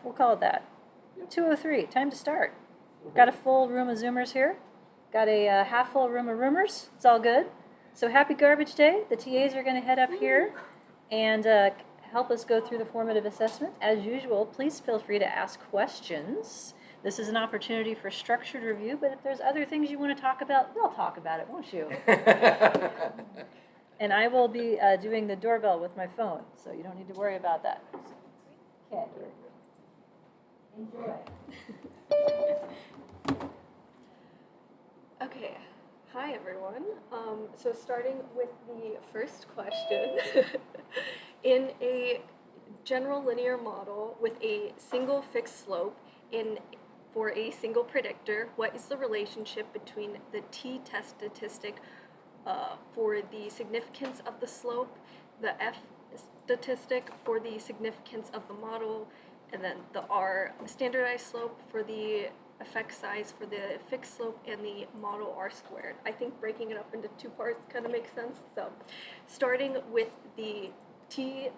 We'll call it that. 2:03, time to start. Got a full room of Zoomers here. Got a half full room of roomers. It's all good. So happy garbage day. The TAs are going to head up here and help us go through the formative assessment. As usual, please feel free to ask questions. This is an opportunity for structured review, but if there's other things you want to talk about, we'll talk about it, won't you? And I will be doing the doorbell with my phone, so you don't need to worry about that. Okay. Enjoy. Okay, hi everyone. So starting with the first question, in a general linear model with a single fixed slope for a single predictor, what is the relationship between the t-test statistic for the significance of the slope, the f statistic for the significance of the model, and then the r standardized slope for the effect size for the fixed slope, and the model r squared? I think breaking it up into two parts kind of makes sense. So starting with the t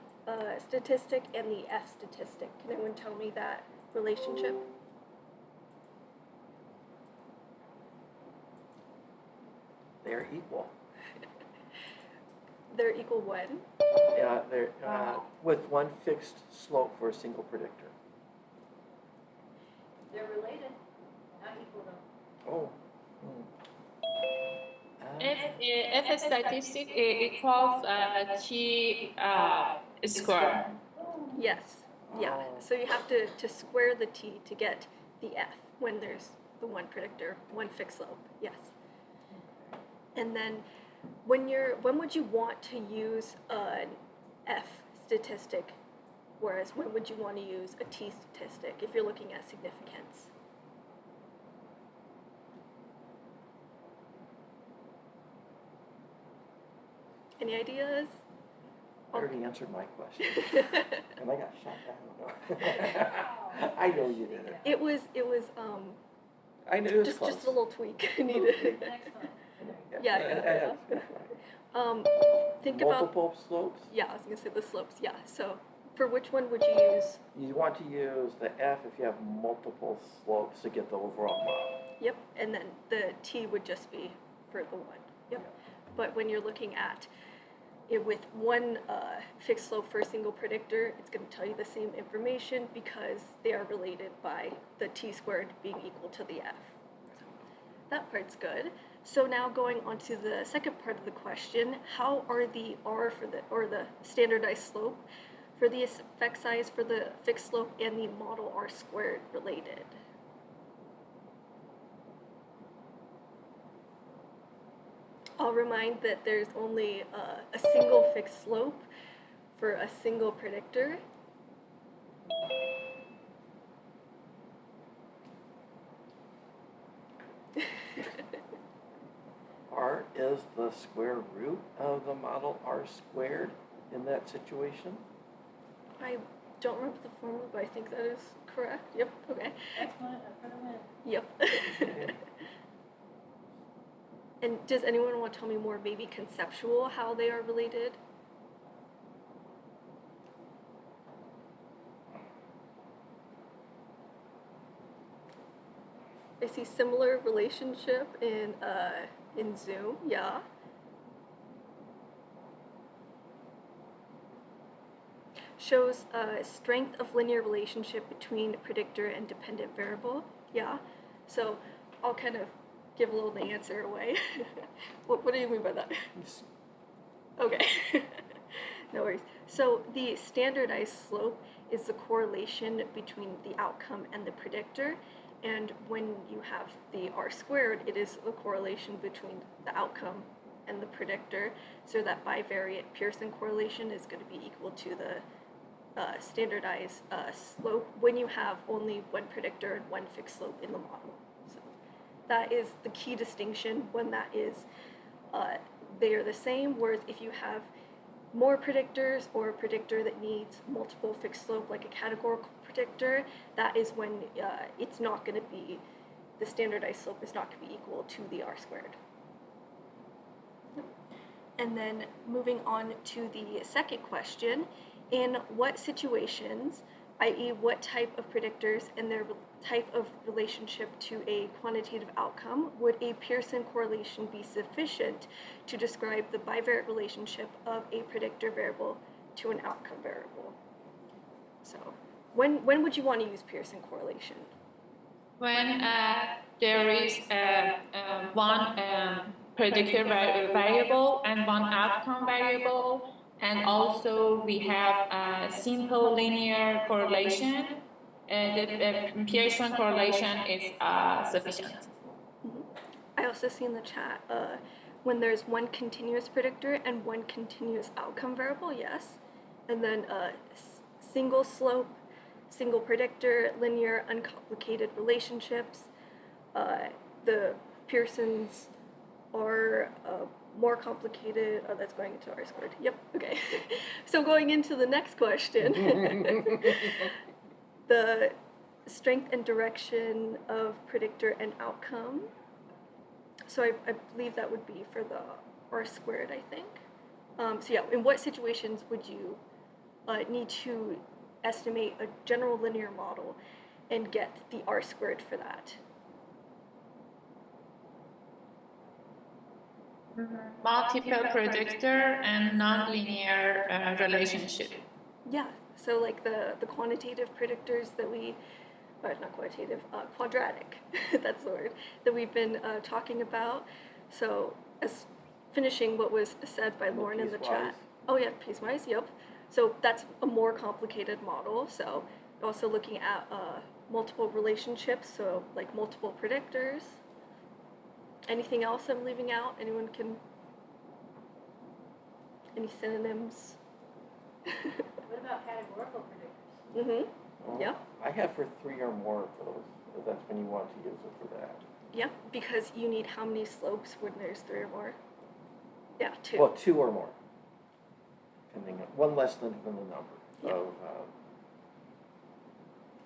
statistic and the f statistic, can anyone tell me that relationship? They're equal. They're equal when? Yeah, they're with one fixed slope for a single predictor. They're related, not equal though. Oh. If statistic equals t square. Yes. Yeah. So you have to square the t to get the f when there's the one predictor, one fixed slope. Yes. And then when would you want to use an f statistic, whereas when would you want to use a t statistic if you're looking at significance? Any ideas? I already answered my question. And I got shot down. I know you did it. It was I knew it was just close. a little tweak needed. Next one. Yeah. Think about multiple slopes? Yeah, I was gonna say the slopes. Yeah. So for which one would you use? You want to use the F if you have multiple slopes to get the overall model. Yep. And then the T would just be for the one. Yep. But when you're looking at it with one fixed slope for a single predictor, it's going to tell you the same information because they are related by the t squared being equal to the f. So that part's good. So now going on to the second part of the question, how are the r or the standardized slope for the effect size for the fixed slope and the model r squared related? I'll remind that there's only a single fixed slope for a single predictor. R is the square root of the model R squared in that situation. I don't remember the formula, but I think that is correct. Yep, okay. Excellent, for the win. Yep. And does anyone want to tell me more, maybe conceptual, how they are related? I see similar relationship in Zoom, yeah. Shows strength of linear relationship between predictor and dependent variable, yeah. So I'll kind of give a little the answer away. What do you mean by that? Okay. No worries. So the standardized slope is the correlation between the outcome and the predictor, and when you have the r squared, it is the correlation between the outcome and the predictor, so that bivariate Pearson correlation is going to be equal to the standardized slope when you have only one predictor and one fixed slope in the model. So that is the key distinction when that is they are the same, whereas if you have more predictors or a predictor that needs multiple fixed slope like a categorical predictor, that is when it's not going to be, the standardized slope is not going to be equal to the r squared. And then moving on to the second question, in what situations i.e. what type of predictors and their type of relationship to a quantitative outcome, would a Pearson correlation be sufficient to describe the bivariate relationship of a predictor variable to an outcome variable? So when would you want to use Pearson correlation? When there is one predictor variable and one outcome variable, and also we have a simple linear correlation, the Pearson correlation is sufficient. I also see in the chat when there's one continuous predictor and one continuous outcome variable, yes. And then single slope, single predictor, linear, uncomplicated relationships. The Pearsons are more complicated. Oh, that's going into R squared. Yep, okay. So going into the next question. The strength and direction of predictor and outcome. So I believe that would be for the R squared, I think. So yeah, in what situations would you need to estimate a general linear model and get the R squared for that? Multiple predictor and nonlinear relationship. Yeah, so like the quantitative predictors that we, not quantitative, quadratic, that's the word, that we've been talking about. So as finishing what was said by Lauren in the chat. Oh yeah, piecewise, yep. So that's a more complicated model. So also looking at multiple relationships, so like multiple predictors. Anything else I'm leaving out? Anyone can? Any synonyms? What about categorical predictors? Mm-hmm. Yeah. I have for 3 or more of those. That's when you want to use it for that. Yeah, because you need how many slopes when there's 3 or more? Yeah, 2. Well, 2 or more. Depending on one less than the number of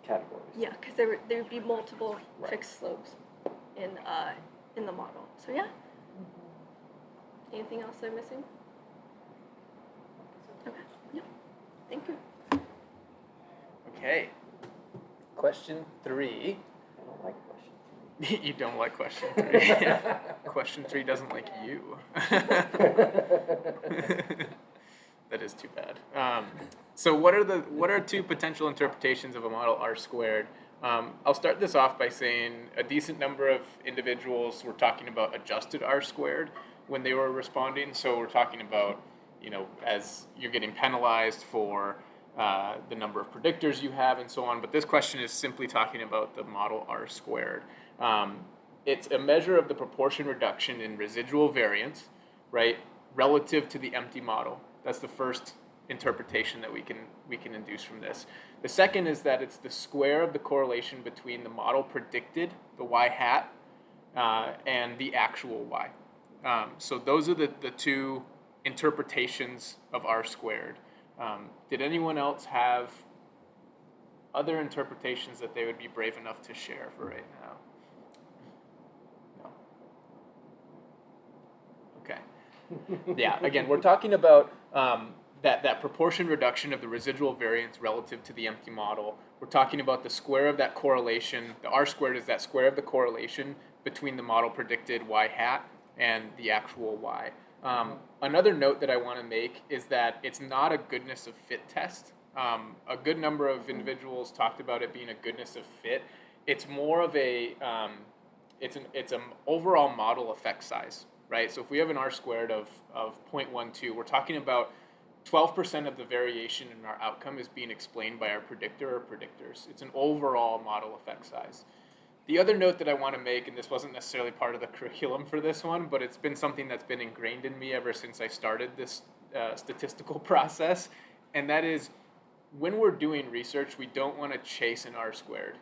categories. Yeah, because there would be multiple Right. fixed slopes in the model. So yeah. Anything else I'm missing? Okay. Yeah. Thank you. Okay. Question 3. I don't like question 3. You don't like question 3. Question 3 doesn't like you. That is too bad. So what are 2 potential interpretations of a model R squared? I'll start this off by saying a decent number of individuals were talking about adjusted R squared when they were responding. So we're talking about, as you're getting penalized for the number of predictors you have and so on. But this question is simply talking about the model R squared. It's a measure of the proportion reduction in residual variance, right, relative to the empty model. That's the first interpretation that we can induce from this. The second is that it's the square of the correlation between the model predicted, the y hat, and the actual y. So those are the 2 interpretations of R squared. Did anyone else have other interpretations that they would be brave enough to share for right now? No. Okay. Yeah, again, we're talking about that proportion reduction of the residual variance relative to the empty model. We're talking about the square of that correlation. The R squared is that square of the correlation between the model predicted y hat and the actual y. Another note that I want to make is that it's not a goodness of fit test. A good number of individuals talked about it being a goodness of fit. It's more of a, it's an overall model effect size, right? So if we have an R squared of 0.12, we're talking about 12% of the variation in our outcome is being explained by our predictor or predictors. It's an overall model effect size. The other note that I want to make, and this wasn't necessarily part of the curriculum for this one, but it's been something that's been ingrained in me ever since I started this statistical process, and that is when we're doing research, we don't want to chase an R squared.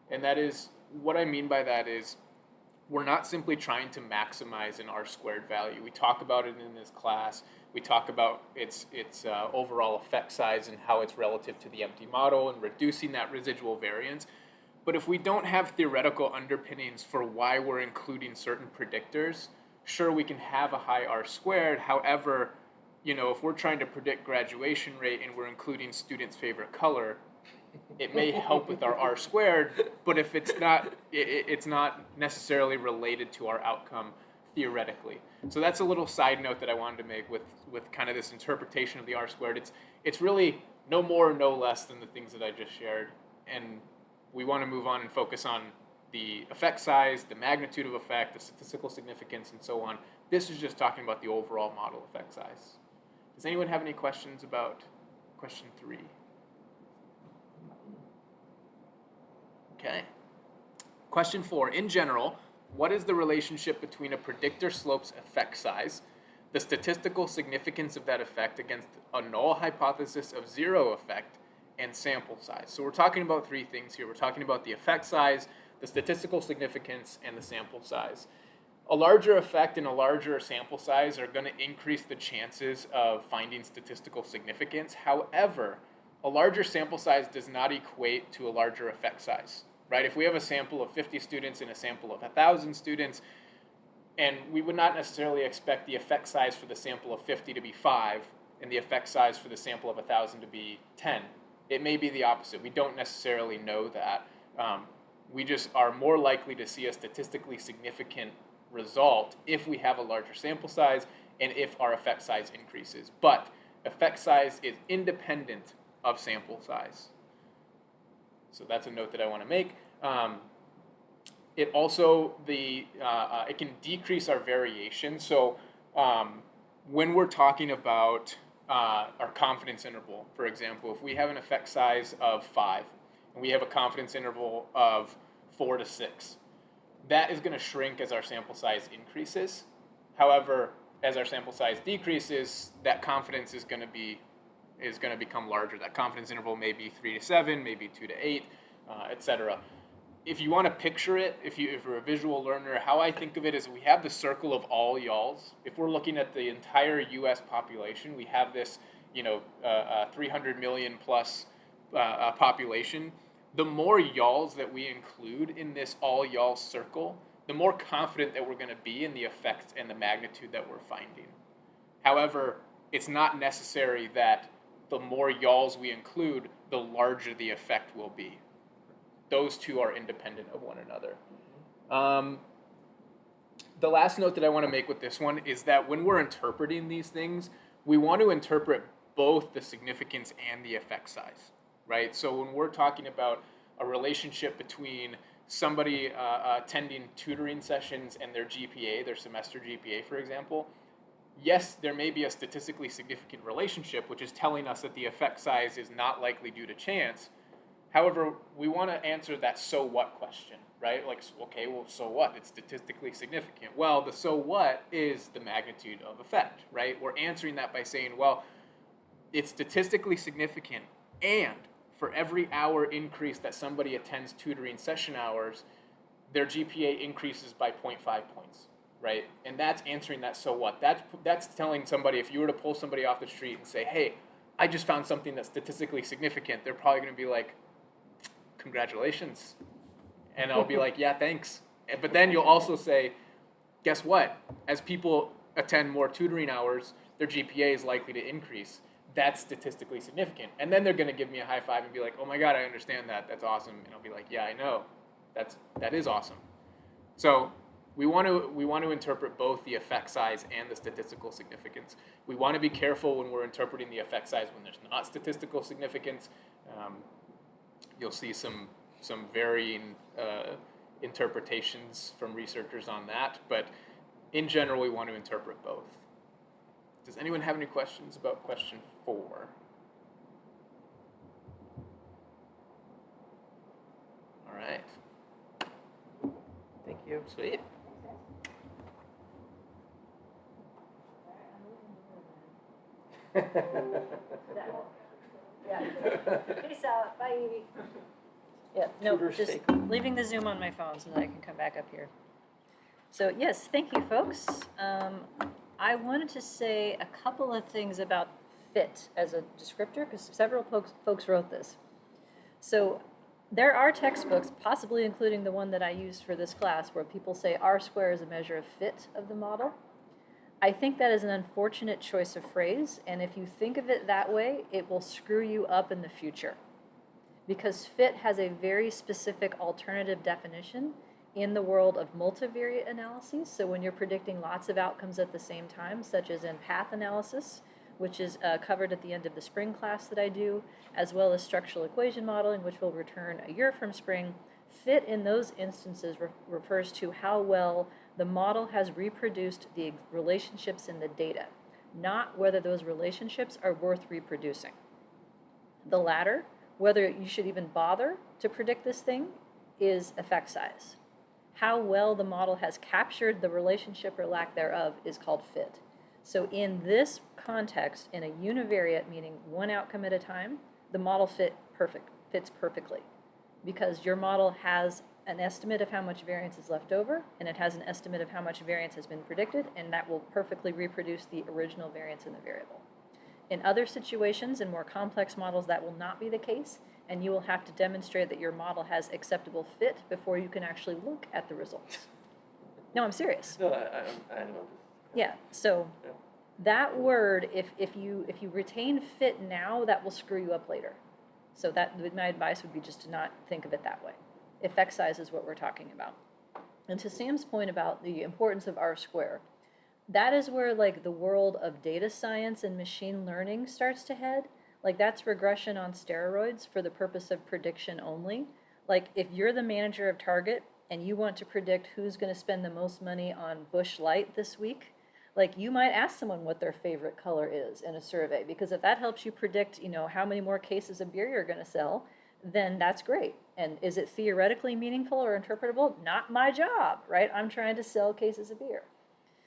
And that is, what I mean by that is, we're not simply trying to maximize an R squared value. We talk about it in this class. We talk about its overall effect size and how it's relative to the empty model and reducing that residual variance. But if we don't have theoretical underpinnings for why we're including certain predictors, sure, we can have a high R squared. However, if we're trying to predict graduation rate and we're including students' favorite color, it may help with our R squared, but if it's not, it's not necessarily related to our outcome theoretically. So that's a little side note that I wanted to make with kind of this interpretation of the R squared. It's really no more, no less than the things that I just shared, and we want to move on and focus on the effect size, the magnitude of effect, the statistical significance, and so on. This is just talking about the overall model effect size. Does anyone have any questions about question 3? Okay. Question 4. In general, what is the relationship between a predictor slope's effect size, the statistical significance of that effect against a null hypothesis of zero effect, and sample size? So we're talking about 3 things here. We're talking about the effect size, the statistical significance, and the sample size. A larger effect and a larger sample size are going to increase the chances of finding statistical significance. However, a larger sample size does not equate to a larger effect size, right? If we have a sample of 50 students and a sample of 1,000 students, and we would not necessarily expect the effect size for the sample of 50 to be 5 and the effect size for the sample of 1,000 to be 10. It may be the opposite. We don't necessarily know that. We just are more likely to see a statistically significant result if we have a larger sample size and if our effect size increases. But effect size is independent of sample size. So that's a note that I want to make. It also, it can decrease our variation. So when we're talking about our confidence interval, for example, if we have an effect size of 5 and we have a confidence interval of 4 to 6, that is going to shrink as our sample size increases. However, as our sample size decreases, that confidence is going to become larger. That confidence interval may be 3 to 7, maybe 2 to 8, etc. If you want to picture it, if you're a visual learner, how I think of it is we have the circle of all y'alls. If we're looking at the entire U.S. population, we have this, 300 million plus population. The more y'alls that we include in this all y'alls circle, the more confident that we're going to be in the effects and the magnitude that we're finding. However, it's not necessary that the more y'alls we include, the larger the effect will be. Those two are independent of one another. The last note that I want to make with this one is that when we're interpreting these things, we want to interpret both the significance and the effect size, right? So when we're talking about a relationship between somebody attending tutoring sessions and their GPA, their semester GPA, for example, yes, there may be a statistically significant relationship, which is telling us that the effect size is not likely due to chance. However, we want to answer that so what question, right? Like, okay, well, so what? It's statistically significant. Well, the so what is the magnitude of effect, right? We're answering that by saying, well, it's statistically significant, and for every hour increase that somebody attends tutoring session hours, their GPA increases by 0.5 points, right? And that's answering that so what. That's telling somebody, if you were to pull somebody off the street and say, hey, I just found something that's statistically significant, they're probably going to be like, congratulations. And I'll be like, yeah, thanks. But then you'll also say, guess what? As people attend more tutoring hours, their GPA is likely to increase. That's statistically significant. And then they're going to give me a high five and be like, oh my God, I understand that. That's awesome. And I'll be like, yeah, I know. That is awesome. So we want to interpret both the effect size and the statistical significance. We want to be careful when we're interpreting the effect size when there's not statistical significance. You'll see some varying interpretations from researchers on that, but in general, we want to interpret both. Does anyone have any questions about question 4? All right. Thank you. Sweet. Yeah. Peace out. Bye. Yeah, no, Tutor just steak. leaving the Zoom on my phone so that I can come back up here. So yes, thank you, folks. I wanted to say a couple of things about fit as a descriptor because several folks wrote this. So there are textbooks, possibly including the one that I used for this class, where people say R² is a measure of fit of the model. I think that is an unfortunate choice of phrase, and if you think of it that way, it will screw you up in the future. because fit has a very specific alternative definition in the world of multivariate analyses. So when you're predicting lots of outcomes at the same time, such as in path analysis, which is covered at the end of the spring class that I do, as well as structural equation modeling, which will return a year from spring, fit in those instances refers to how well the model has reproduced the relationships in the data, not whether those relationships are worth reproducing. The latter, whether you should even bother to predict this thing, is effect size. How well the model has captured the relationship or lack thereof is called fit. So in this context, in a univariate, meaning one outcome at a time, the model fits perfectly, because your model has an estimate of how much variance is left over, and it has an estimate of how much variance has been predicted, and that will perfectly reproduce the original variance in the variable. In other situations, in more complex models, that will not be the case, and you will have to demonstrate that your model has acceptable fit before you can actually look at the results. No, I'm serious. No, I don't know. Yeah, so Yeah. that word, if you retain fit now, that will screw you up later. So that my advice would be just to not think of it that way. Effect size is what we're talking about. And to Sam's point about the importance of R-square, that is where like the world of data science and machine learning starts to head. Like that's regression on steroids for the purpose of prediction only. Like if you're the manager of Target and you want to predict who's going to spend the most money on Busch Light this week, like you might ask someone what their favorite color is in a survey, because if that helps you predict, how many more cases of beer you're going to sell, then that's great. And is it theoretically meaningful or interpretable? Not my job, right? I'm trying to sell cases of beer.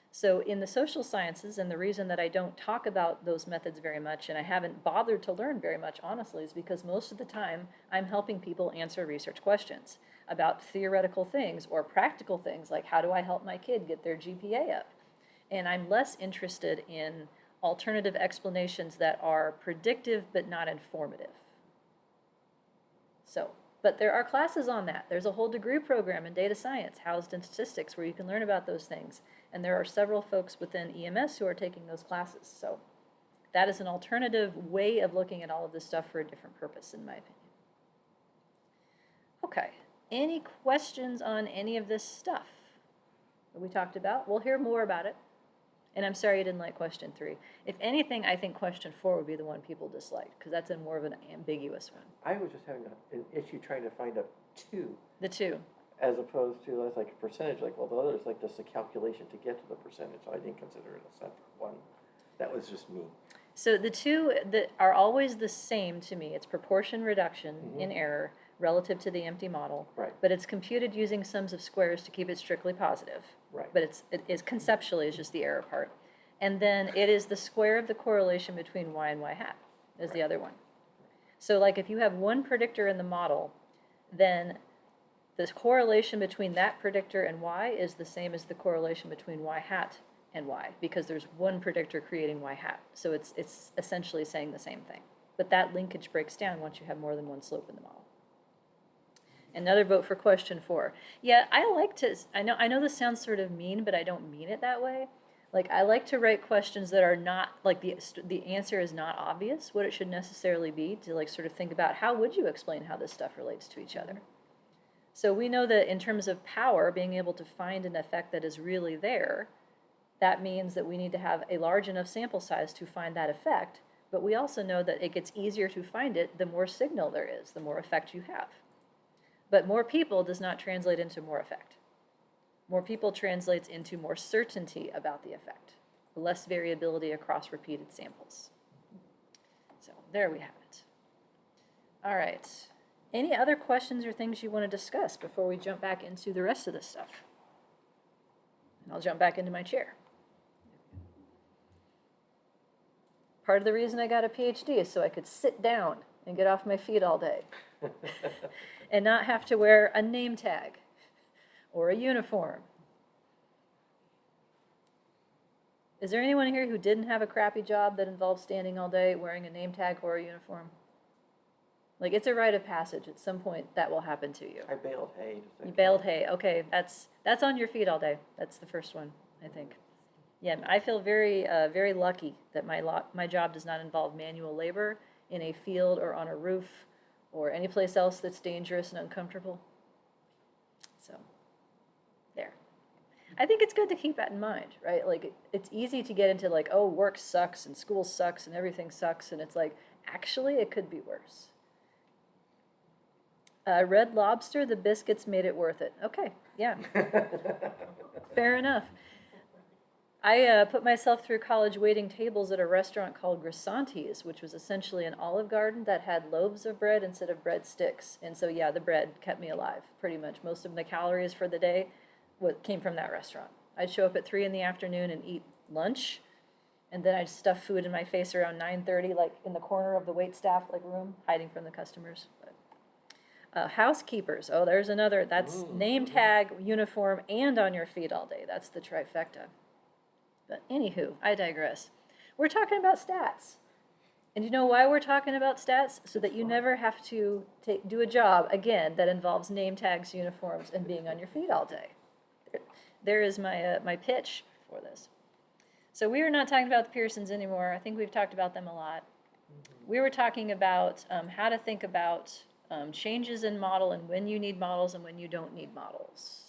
So in the social sciences, and the reason that I don't talk about those methods very much, and I haven't bothered to learn very much, honestly, is because most of the time I'm helping people answer research questions about theoretical things or practical things, like how do I help my kid get their GPA up? And I'm less interested in alternative explanations that are predictive but not informative. So, but there are classes on that. There's a whole degree program in data science housed in statistics where you can learn about those things. And there are several folks within EMS who are taking those classes. So that is an alternative way of looking at all of this stuff for a different purpose, in my opinion. Okay, any questions on any of this stuff that we talked about? We'll hear more about it. And I'm sorry you didn't like question 3. If anything, I think question 4 would be the one people disliked, because that's a more of an ambiguous one. I was just having an issue trying to find a 2. The 2. As opposed to, that's like a percentage, like, well, the other is like just a calculation to get to the percentage, so I didn't consider it a separate one. That was just me. So the 2 that are always the same to me. It's proportion reduction in error relative to the empty model. Right. But it's computed using sums of squares to keep it strictly positive. Right. But it is conceptually is just the error part. And then it is the square of the correlation between y and y hat is the other one. So like if you have one predictor in the model, then the correlation between that predictor and y is the same as the correlation between y hat and y, because there's one predictor creating y hat. So it's essentially saying the same thing. But that linkage breaks down once you have more than one slope in the model. Another vote for question 4. Yeah, I know this sounds sort of mean, but I don't mean it that way. Like I like to write questions that are not, like the answer is not obvious, what it should necessarily be, to like sort of think about how would you explain how this stuff relates to each other. So we know that in terms of power, being able to find an effect that is really there, that means that we need to have a large enough sample size to find that effect, but we also know that it gets easier to find it the more signal there is, the more effect you have. But more people does not translate into more effect. More people translates into more certainty about the effect, less variability across repeated samples. So there we have it. All right. Any other questions or things you want to discuss before we jump back into the rest of this stuff? And I'll jump back into my chair. Part of the reason I got a PhD is so I could sit down and get off my feet all day and not have to wear a name tag or a uniform. Is there anyone here who didn't have a crappy job that involved standing all day wearing a name tag or a uniform? Like, it's a rite of passage. At some point, that will happen to you. I baled hay. You baled hay. Okay, that's on your feet all day. That's the first one, I think. Yeah, I feel very, very lucky that my job does not involve manual labor in a field or on a roof or any place else that's dangerous and uncomfortable. So, there. I think it's good to keep that in mind, right? Like, it's easy to get into like, oh, work sucks and school sucks and everything sucks, and it's like, actually, it could be worse. Red Lobster, the biscuits made it worth it. Okay, yeah, fair enough. I put myself through college waiting tables at a restaurant called Grisanti's, which was essentially an Olive Garden that had loaves of bread instead of breadsticks. And so, yeah, the bread kept me alive, pretty much. Most of the calories for the day came from that restaurant. I'd show up at 3 in the afternoon and eat lunch, and then I'd stuff food in my face around 9:30, like in the corner of the waitstaff like room, hiding from the customers. Housekeepers. Oh, there's another. That's name tag, uniform, and on your feet all day. That's the trifecta. But anywho, I digress. We're talking about stats. And you know why we're talking about stats? So that you never have to do a job, again, that involves name tags, uniforms, and being on your feet all day. There is my pitch for this. So we are not talking about the Pearsons anymore. I think we've talked about them a lot. We were talking about how to think about changes in model and when you need models and when you don't need models.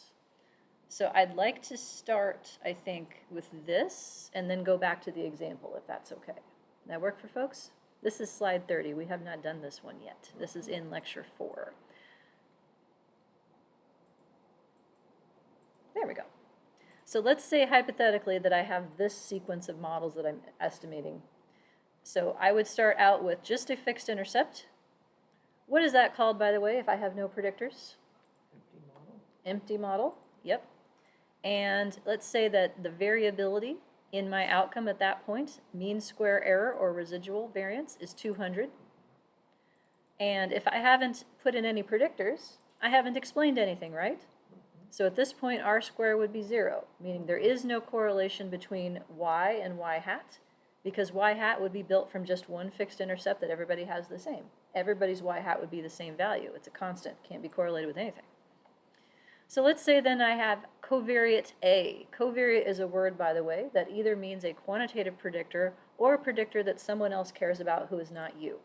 So I'd like to start, I think, with this and then go back to the example, if that's okay. That work for folks? This is slide 30. We have not done this one yet. This is in lecture 4. There we go. So let's say hypothetically that I have this sequence of models that I'm estimating. So I would start out with just a fixed intercept. What is that called, by the way, if I have no predictors? Empty model. Empty model, yep. And let's say that the variability in my outcome at that point, mean square error or residual variance, is 200. And if I haven't put in any predictors, I haven't explained anything, right? So at this point, R square would be 0, meaning there is no correlation between y and y hat, because y hat would be built from just one fixed intercept that everybody has the same. Everybody's y hat would be the same value. It's a constant, can't be correlated with anything. So let's say then I have covariate A. Covariate is a word, by the way, that either means a quantitative predictor or a predictor that someone else cares about who is not you.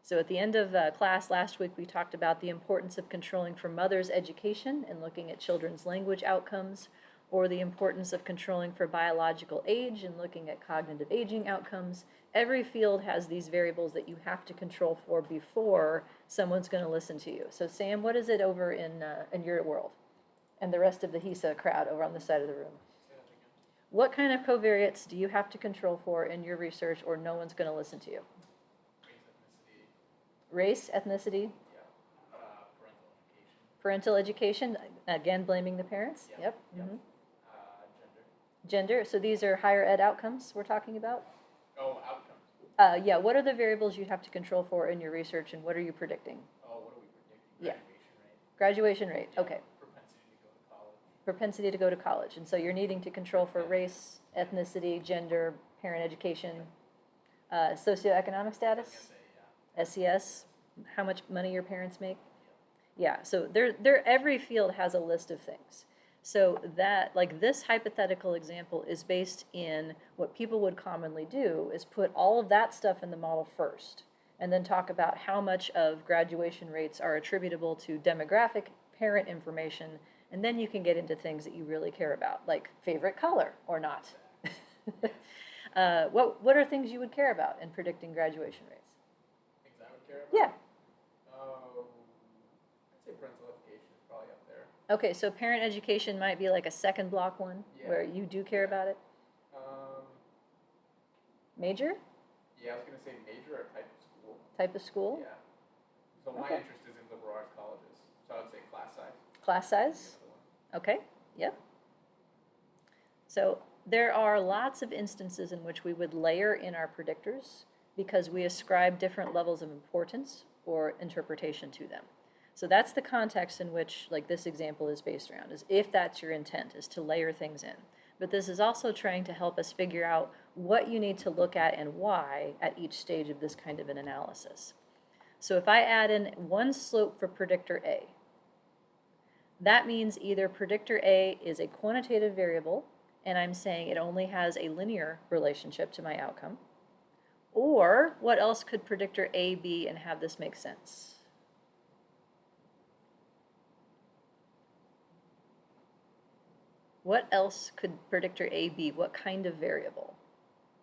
So at the end of class last week, we talked about the importance of controlling for mothers' education and looking at children's language outcomes, or the importance of controlling for biological age and looking at cognitive aging outcomes. Every field has these variables that you have to control for before someone's going to listen to you. So Sam, what is it over in your world and the rest of the HESA crowd over on the side of the room? What kind of covariates do you have to control for in your research or no one's going to listen to you? Race, ethnicity? Yeah. Parental education, again blaming the parents? Yep. Gender. Gender, so these are higher ed outcomes we're talking about? Oh, outcomes. Yeah, what are the variables you have to control for in your research and what are you predicting? Oh, what are we predicting? Yeah. Graduation rate. Graduation rate, Yeah. okay. Propensity to go to college. Propensity to go to college. And so you're needing to control for race, ethnicity, gender, parent education, socioeconomic status, SES, how much money your parents make. Yeah, so every field has a list of things. So that, like this hypothetical example is based in what people would commonly do is put all of that stuff in the model first and then talk about how much of graduation rates are attributable to demographic parent information, and then you can get into things that you really care about, like favorite color or not. What are things you would care about in predicting graduation rates? Things I would care about? Yeah. I'd say parental education is probably up there. Okay, so parent education might be like a second block one where you do care about it. Major? Yeah, I was going to say major or type of school. Type of school? Yeah. So my Okay. interest is in liberal arts colleges. So I would say class size. Class size? Okay, yep. So there are lots of instances in which we would layer in our predictors because we ascribe different levels of importance or interpretation to them. So that's the context in which like this example is based around, is if that's your intent, is to layer things in. But this is also trying to help us figure out what you need to look at and why at each stage of this kind of an analysis. So if I add in one slope for predictor A, that means either predictor A is a quantitative variable, and I'm saying it only has a linear relationship to my outcome, Or what else could predictor A be and have this make sense? What else could predictor A be? What kind of variable?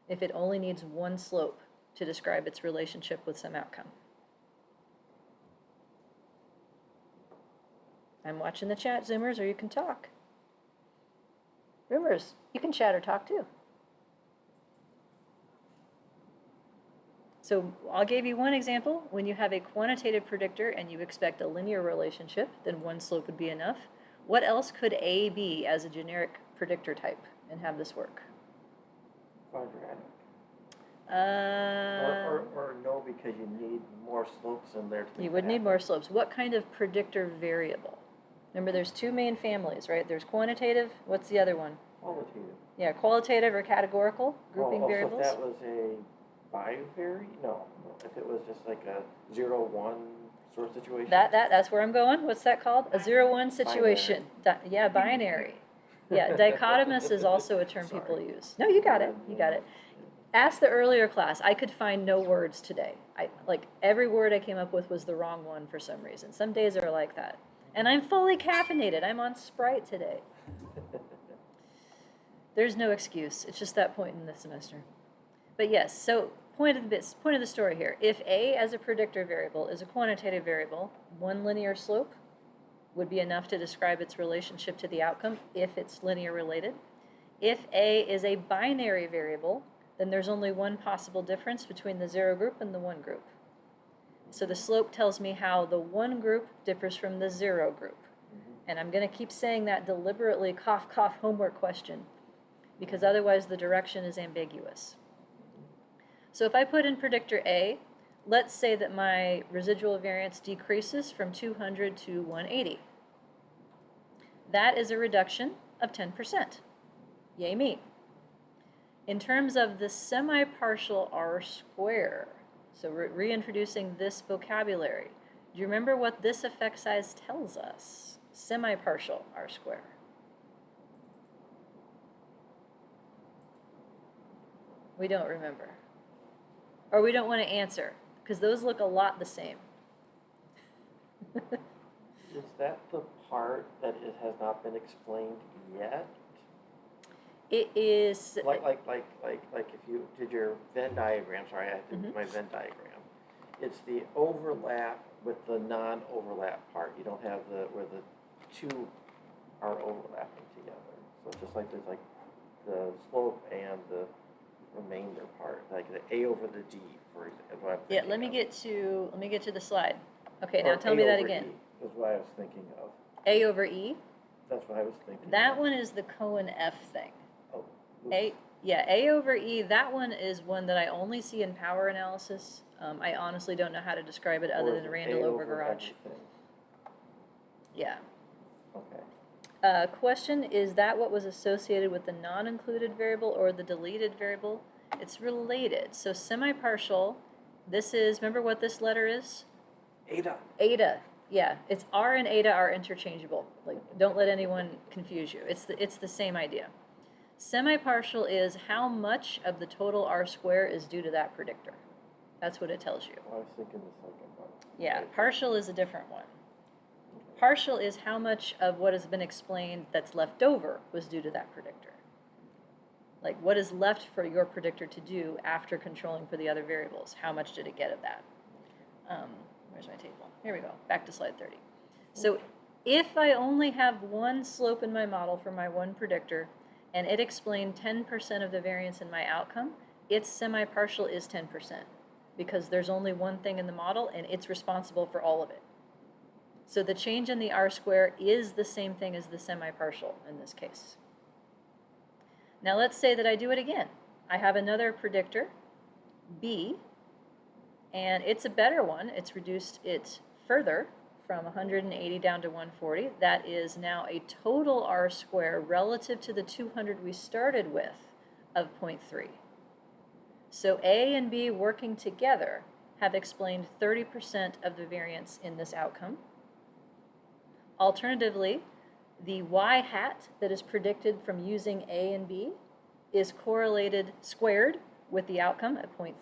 If it only needs one slope to describe its relationship with some outcome. I'm watching the chat, Zoomers, or you can talk. Roomers, you can chat or talk too. So I'll give you one example. When you have a quantitative predictor and you expect a linear relationship, then one slope would be enough. What else could A be as a generic predictor type and have this work? Quadratic. Or no, because you need more slopes in there. You would need more slopes. What kind of predictor variable? Remember, there's two main families, right? There's quantitative. What's the other one? Qualitative. Yeah, qualitative or categorical grouping variables. So if that was a bivary? No. If it was just like a 0-1 sort of situation? That's where I'm going. What's that called? A 0-1 situation. Yeah, binary. Yeah, dichotomous is also a term people use. No, you got it. You got it. Ask the earlier class. I could find no words today. Every word I came up with was the wrong one for some reason. Some days are like that. And I'm fully caffeinated. I'm on Sprite today. There's no excuse. It's just that point in the semester. But yes, so point of the story here. If A as a predictor variable is a quantitative variable, one linear slope would be enough to describe its relationship to the outcome if it's linear related. If A is a binary variable, then there's only one possible difference between the 0 group and the 1 group. So the slope tells me how the 1 group differs from the 0 group. And I'm going to keep saying that deliberately, cough, cough, homework question, because otherwise the direction is ambiguous. So if I put in predictor A, let's say that my residual variance decreases from 200 to 180. That is a reduction of 10%. Yay me. In terms of the semi-partial R square, so reintroducing this vocabulary, do you remember what this effect size tells us? Semi-partial R square. We don't remember. Or we don't want to answer, because those look a lot the same. Is that the part that it has not been explained yet? It is like if you did your Venn diagram. Sorry, I did my Venn diagram. It's the overlap with the non-overlap part. You don't have where the two are overlapping together. So it's just like there's like the slope and the remainder part, like the A over the D, for example. Yeah, let me get to the slide. Okay, now tell me that again. E is what I was thinking of. A over E? That's what I was thinking. That one is the Cohen F thing. Oh. A over E, that one is one that I only see in power analysis. I honestly don't know how to describe it other than Randall over garage. Yeah. Okay. Question, is that what was associated with the non-included variable or the deleted variable? It's related. So semi-partial, this is, remember what this letter is? Eta. Eta. Yeah, it's R and eta are interchangeable. Like, don't let anyone confuse you. It's the same idea. Semi-partial is how much of the total R square is due to that predictor. That's what it tells you. I was thinking the second one. Yeah, partial is a different one. Partial is how much of what has been explained that's left over was due to that predictor. Like, what is left for your predictor to do after controlling for the other variables? How much did it get of that? Where's my table? Here we go. Back to slide 30. So if I only have one slope in my model for my one predictor, and it explained 10% of the variance in my outcome, its semi-partial is 10%, because there's only one thing in the model, and it's responsible for all of it. So the change in the R square is the same thing as the semi-partial in this case. Now let's say that I do it again. I have another predictor, B, and it's a better one. It's reduced it further from 180 down to 140. That is now a total R square relative to the 200 we started with of 0.3. So A and B working together have explained 30% of the variance in this outcome. Alternatively, the y hat that is predicted from using A and B is correlated squared with the outcome at 0.3.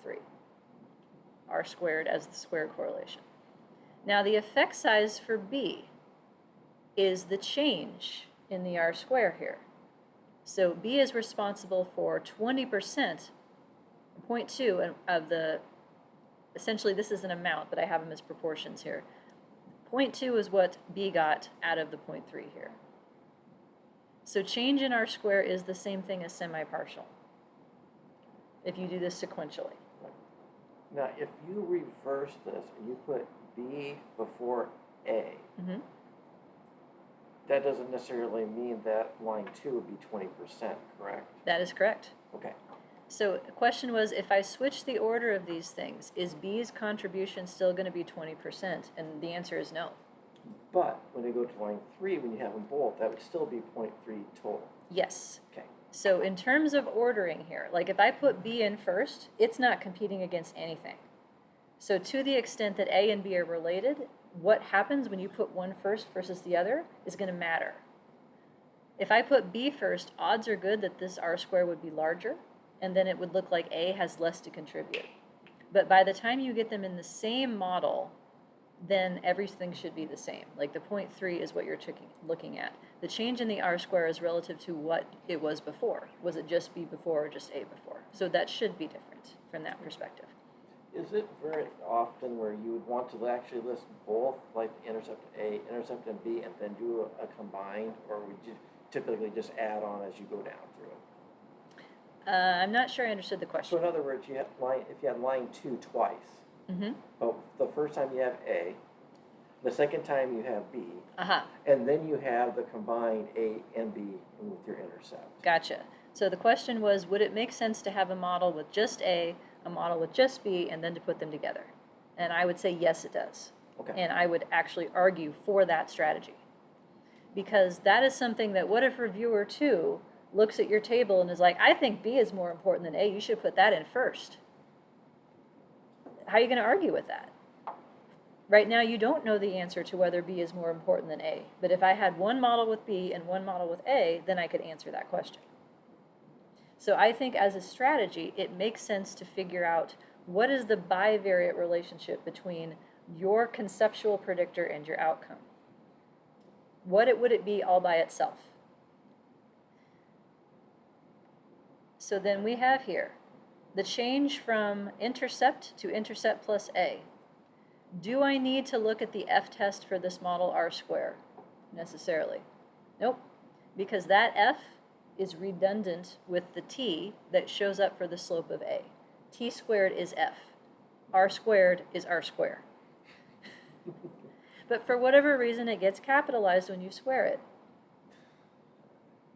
r squared as the square correlation. Now the effect size for B is the change in the r square here. So B is responsible for 20%, 0.2 of the, essentially this is an amount, but I have them as proportions here. 0.2 is what B got out of the 0.3 here. So change in r square is the same thing as semi-partial, if you do this sequentially. Now, if you reverse this and you put B before A, that doesn't necessarily mean that line 2 would be 20%, correct? That is correct. Okay. So the question was, if I switch the order of these things, is B's contribution still going to be 20%? And the answer is no. But when you go to line 3, when you have them both, that would still be 0.3 total. Yes. Okay. So in terms of ordering here, like if I put B in first, it's not competing against anything. So to the extent that A and B are related, what happens when you put one first versus the other is going to matter. If I put B first, odds are good that this r square would be larger, and then it would look like A has less to contribute. But by the time you get them in the same model, then everything should be the same. Like the 0.3 is what you're looking at. The change in the r square is relative to what it was before. Was it just B before or just A before? So that should be different from that perspective. Is it very often where you would want to actually list both, like intercept A, intercept and B, and then do a combined, or would you typically just add on as you go down through it? I'm not sure I understood the So question. in other words, if you had line 2 twice, but the first time you have A, the second time you have B, and then you have the combined A and B with your intercept. Gotcha. So the question was, would it make sense to have a model with just A model with just B, and then to put them together? And I would say yes, it does. Okay. And I would actually argue for that strategy. Because that is something that, what if reviewer 2 looks at your table and is like, I think B is more important than A, you should put that in first. How are you going to argue with that? Right now, you don't know the answer to whether B is more important than A. But if I had one model with B and one model with A, then I could answer that question. So I think as a strategy, it makes sense to figure out what is the bivariate relationship between your conceptual predictor and your outcome. What would it be all by itself? So then we have here the change from intercept to intercept plus A. Do I need to look at the f-test for this model r square necessarily? Nope, because that f is redundant with the t that shows up for the slope of A. T squared is f. R squared is r square. But for whatever reason, it gets capitalized when you square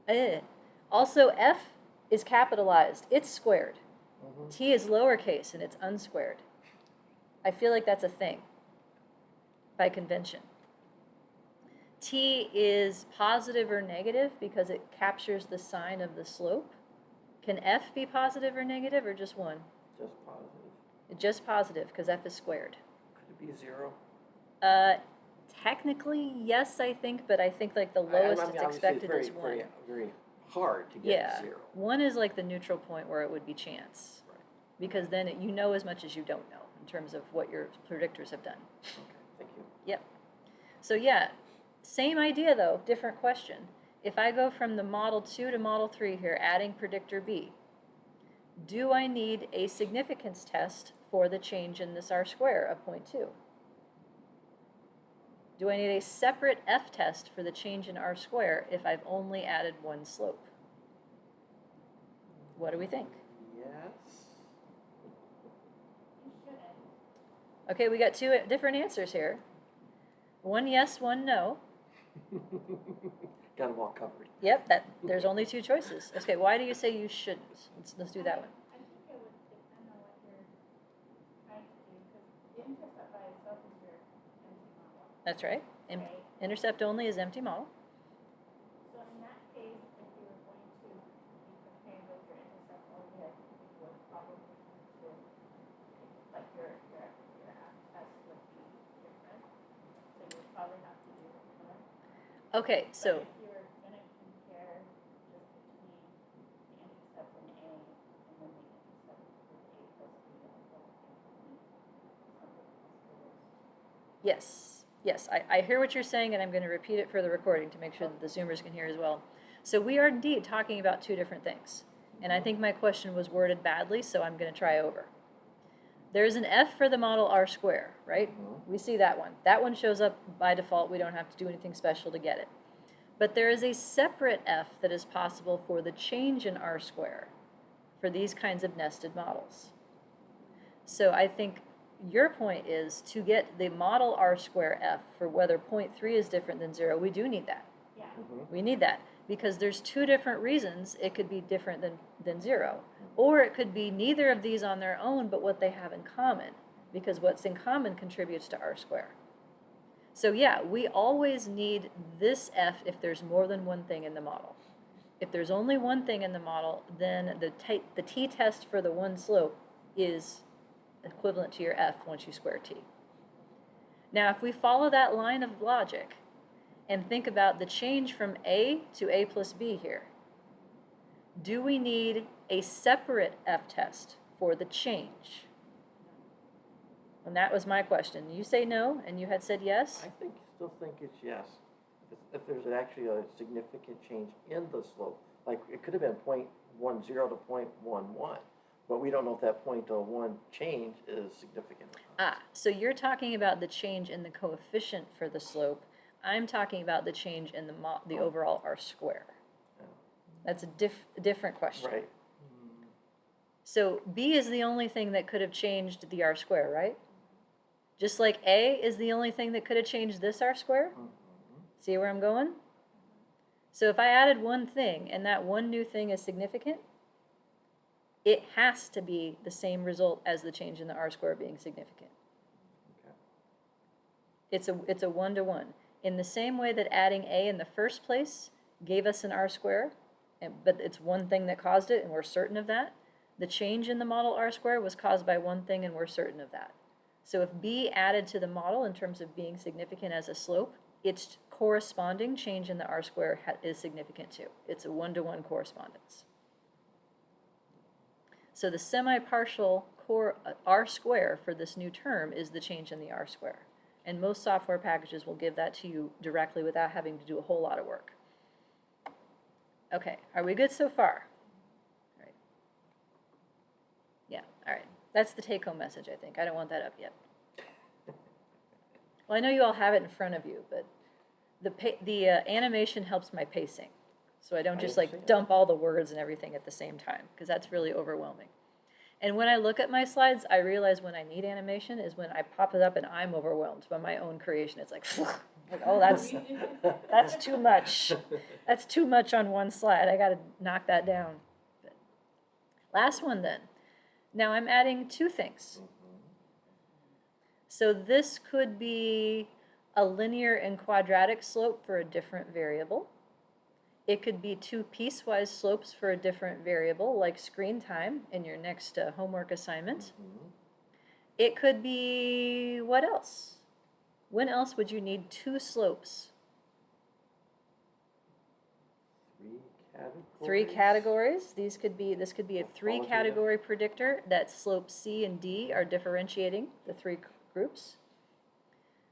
it. Also, f is capitalized. It's squared. T is lowercase and it's unsquared. I feel like that's a thing by convention. T is positive or negative because it captures the sign of the slope. Can f be positive or negative, or just one? Just positive. Just positive because f is squared. Could it be 0? Technically, yes, I think, but I think like the lowest it's expected is 1. Very, very hard to get 0. 1 is like the neutral point where it would be chance. Right. Because then you know as much as you don't know in terms of what your predictors have done. Okay, thank you. Yep. So yeah, same idea though, different question. If I go from the model 2 to model 3 here, adding predictor B, do I need a significance test for the change in this r square of 0.2? Do I need a separate f-test for the change in r square if I've only added one slope? What do we think? Yes. Okay, we got 2 different answers here. One yes, one no. Got them all covered. Yep, there's only 2 choices. Okay, why do you say you shouldn't? Let's do that one. I think it would depend on what you're trying to do, because the intercept by itself is your empty model. That's right. Right. Intercept only is empty model. So in that case, if you were going to be comparing with your intercept only, I think you would probably need to, like your test would be different. So you would probably have to do one. Okay, so But if you were going to compare just between the intercept and A, and then the intercept with A plus B, then the whole thing would be I hear what you're saying, and I'm going to repeat it for the recording to make sure that the Zoomers can hear as well. So we are indeed talking about two different things. And I think my question was worded badly, so I'm going to try over. There's an f for the model r square, right? We see that one. That one shows up by default. We don't have to do anything special to get it. But there is a separate f that is possible for the change in r square for these kinds of nested models. So I think your point is to get the model r square f for whether 0.3 is different than 0, we do need that. Yeah. We need that because there's two different reasons it could be different than 0. Or it could be neither of these on their own, but what they have in common, because what's in common contributes to r square. So yeah, we always need this f if there's more than one thing in the model. If there's only one thing in the model, then the t-test for the one slope is equivalent to your f once you square t. Now, if we follow that line of logic and think about the change from a to a plus b here, do we need a separate f-test for the change? And that was my question. You say no, and you had said yes? I still think it's yes. If there's actually a significant change in the slope, like it could have been 0.10 to 0.11, but we don't know if that 0.01 change is significant. So you're talking about the change in the coefficient for the slope. I'm talking about the change in the overall r square. Yeah. That's a different question. Right. So b is the only thing that could have changed the r square, right? Just like a is the only thing that could have changed this r square. See where I'm going? So if I added one thing and that one new thing is significant, it has to be the same result as the change in the r square being significant. Okay. It's a one-to-one. In the same way that adding a in the first place gave us an r square, but it's one thing that caused it and we're certain of that, the change in the model r square was caused by one thing and we're certain of that. So if b added to the model in terms of being significant as a slope, its corresponding change in the r square is significant too. It's a one-to-one correspondence. So the semi-partial r square for this new term is the change in the r square. And most software packages will give that to you directly without having to do a whole lot of work. Okay, are we good so far? All right. Yeah, all right. That's the take-home message, I think. I don't want that up yet. Well, I know you all have it in front of you, but the animation helps my pacing. So I don't just like dump all the words and everything at the same time, because that's really overwhelming. And when I look at my slides, I realize when I need animation is when I pop it up and I'm overwhelmed by my own creation. It's like oh, that's too much. That's too much on one slide. I got to knock that down. But last one then. Now I'm adding two things. So this could be a linear and quadratic slope for a different variable. It could be two piecewise slopes for a different variable, like screen time in your next homework assignment. It could be, what else? When else would you need two slopes? 3 categories. 3 categories. This could be a 3-category predictor that slopes C and D are differentiating the 3 groups.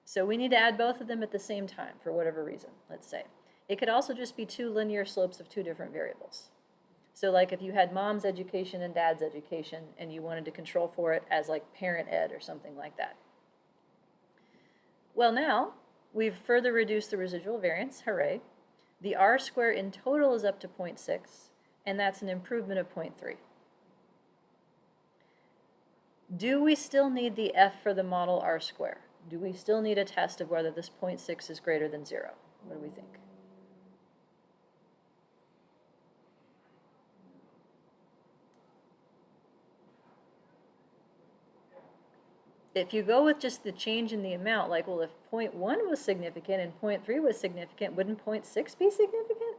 So we need to add both of them at the same time for whatever reason, let's say. It could also just be 2 linear slopes of 2 different variables. So like if you had mom's education and dad's education and you wanted to control for it as like parent ed or something like that. Well, now we've further reduced the residual variance, hooray. The r square in total is up to 0.6, and that's an improvement of 0.3. Do we still need the f for the model r square? Do we still need a test of whether this 0.6 is greater than 0? What do we think? If you go with just the change in the amount, like, well, if 0.1 was significant and 0.3 was significant, wouldn't 0.6 be significant?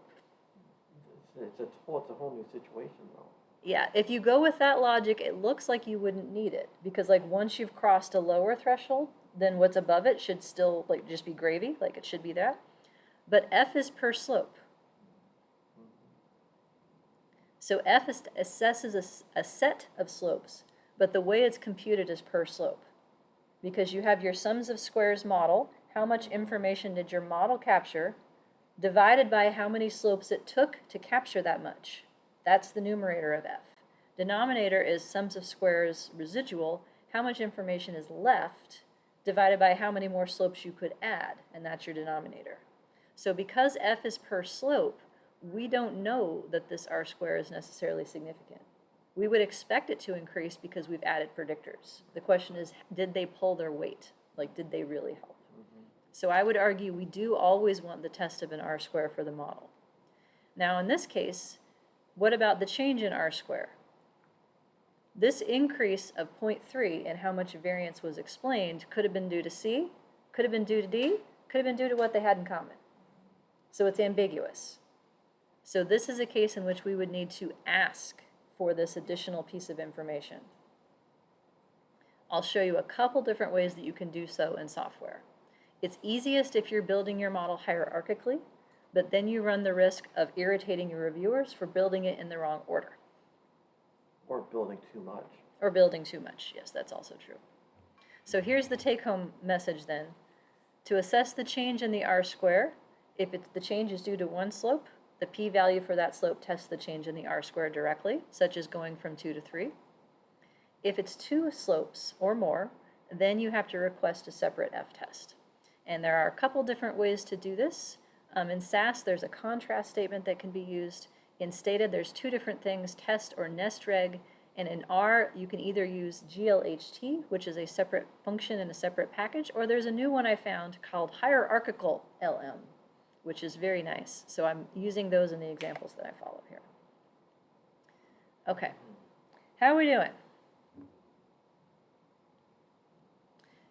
It's a whole new situation, though. Yeah, if you go with that logic, it looks like you wouldn't need it. Because, like, once you've crossed a lower threshold, then what's above it should still, like, just be gravy, like it should be that. But f is per slope. So f assesses a set of slopes, but the way it's computed is per slope. Because you have your sums of squares model, how much information did your model capture, divided by how many slopes it took to capture that much. That's the numerator of f. Denominator is sums of squares residual, how much information is left, divided by how many more slopes you could add, and that's your denominator. So because f is per slope, we don't know that this r square is necessarily significant. We would expect it to increase because we've added predictors. The question is, did they pull their weight? Like, did they really help? So I would argue we do always want the test of an r square for the model. Now in this case, what about the change in r square? This increase of 0.3 in how much variance was explained could have been due to C, could have been due to D, could have been due to what they had in common. So it's ambiguous. So this is a case in which we would need to ask for this additional piece of information. I'll show you a couple different ways that you can do so in software. It's easiest if you're building your model hierarchically, but then you run the risk of irritating your reviewers for building it in the wrong order. Or building too much. Or building too much, yes, that's also true. So here's the take-home message then. To assess the change in the r square, if the change is due to one slope, the p-value for that slope tests the change in the r square directly, such as going from 2 to 3. If it's 2 slopes or more, then you have to request a separate f-test. And there are a couple different ways to do this. In SAS, there's a contrast statement that can be used. In Stata, there's 2 different things, test or nest reg. And in R, you can either use GLHT, which is a separate function in a separate package, or there's a new one I found called hierarchical LM, which is very nice. So I'm using those in the examples that I follow here. Okay, how are we doing?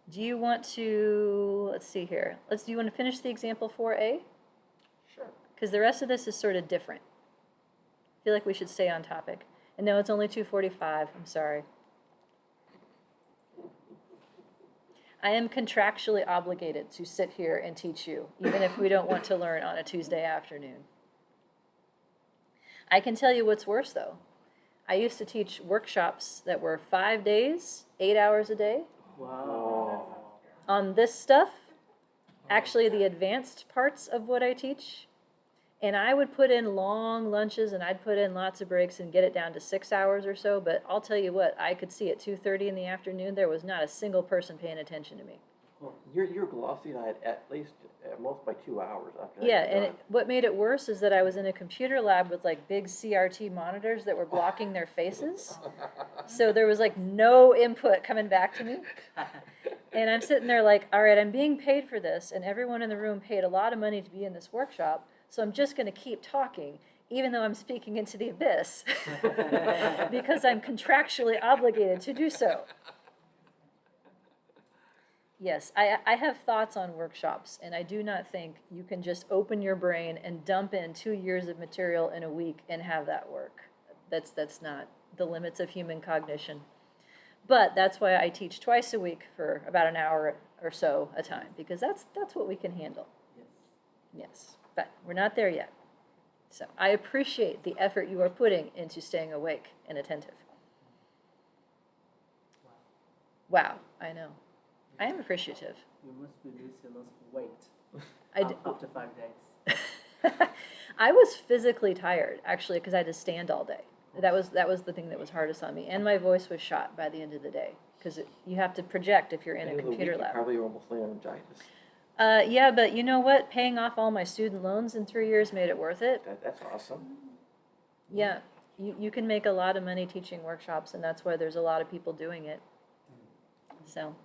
Do you want to, let's see here. Do you want to finish the example 4a? Sure. Because the rest of this is sort of different. I feel like we should stay on topic. And no, it's only 2:45, I'm sorry. I am contractually obligated to sit here and teach you, even if we don't want to learn on a Tuesday afternoon. I can tell you what's worse, though. I used to teach workshops that were 5 days, 8 hours a day. Wow. On this stuff, actually the advanced parts of what I teach. And I would put in long lunches and I'd put in lots of breaks and get it down to 6 hours or so. But I'll tell you what, I could see at 2:30 in the afternoon, there was not a single person paying attention to me. Well, you're glossy and I had at least, at most by 2 hours after Yeah, that. and what made it worse is that I was in a computer lab with like big CRT monitors that were blocking their faces. So there was like no input coming back to me. And I'm sitting there like, all right, I'm being paid for this, and everyone in the room paid a lot of money to be in this workshop, so I'm just going to keep talking, even though I'm speaking into the abyss, because I'm contractually obligated to do so. Yes, I have thoughts on workshops, and I do not think you can just open your brain and dump in 2 years of material in a week and have that work. That's not the limits of human cognition. But that's why I teach twice a week for about an hour or so a time, because that's what we can handle. Yes, but we're not there yet. So I appreciate the effort you are putting into staying awake and attentive. Wow, I know. I am appreciative. You must be losing a lot of weight I d- after 5 days. I was physically tired, actually, because I had to stand all day. That was the thing that was hardest on me. And my voice was shot by the end of the day, because you have to project if you're in a computer lab. Probably almost laryngitis. Yeah, but you know what? Paying off all my student loans in 3 years made it worth it. That's awesome. Yeah, you can make a lot of money teaching workshops, and that's why there's a lot of people doing it. So,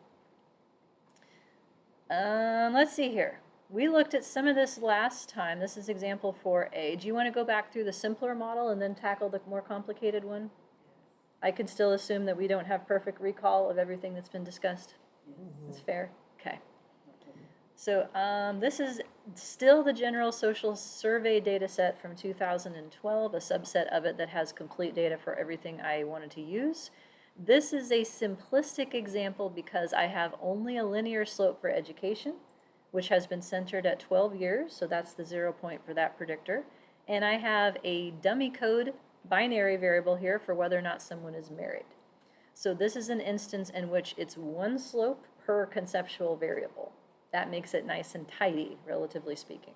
let's see here. We looked at some of this last time. This is example 4a. Do you want to go back through the simpler model and then tackle the more complicated one? I can still assume that we don't have perfect recall of everything that's been discussed. That's fair? Okay. So this is still the general social survey data set from 2012, a subset of it that has complete data for everything I wanted to use. This is a simplistic example because I have only a linear slope for education, which has been centered at 12 years, so that's the 0 point for that predictor. And I have a dummy code binary variable here for whether or not someone is married. So this is an instance in which it's one slope per conceptual variable. That makes it nice and tidy, relatively speaking.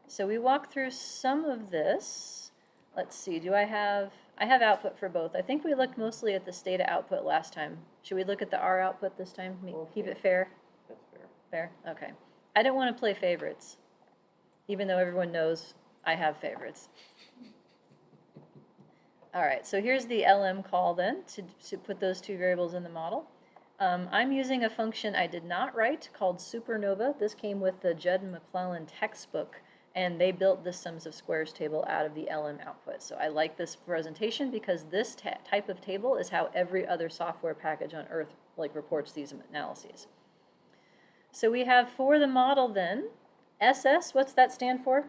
So we walk through some of this. Let's see, I have output for both. I think we looked mostly at the stata output last time. Should we look at the R output this time? Keep it fair? That's fair. Fair? Okay. I don't want to play favorites, even though everyone knows I have favorites. All right, so here's the LM call then to put those two variables in the model. I'm using a function I did not write called supernova. This came with the Judd and McClellan textbook, and they built the sums of squares table out of the LM output. So I like this presentation because this type of table is how every other software package on earth reports these analyses. So we have for the model then, SS, what's that stand for?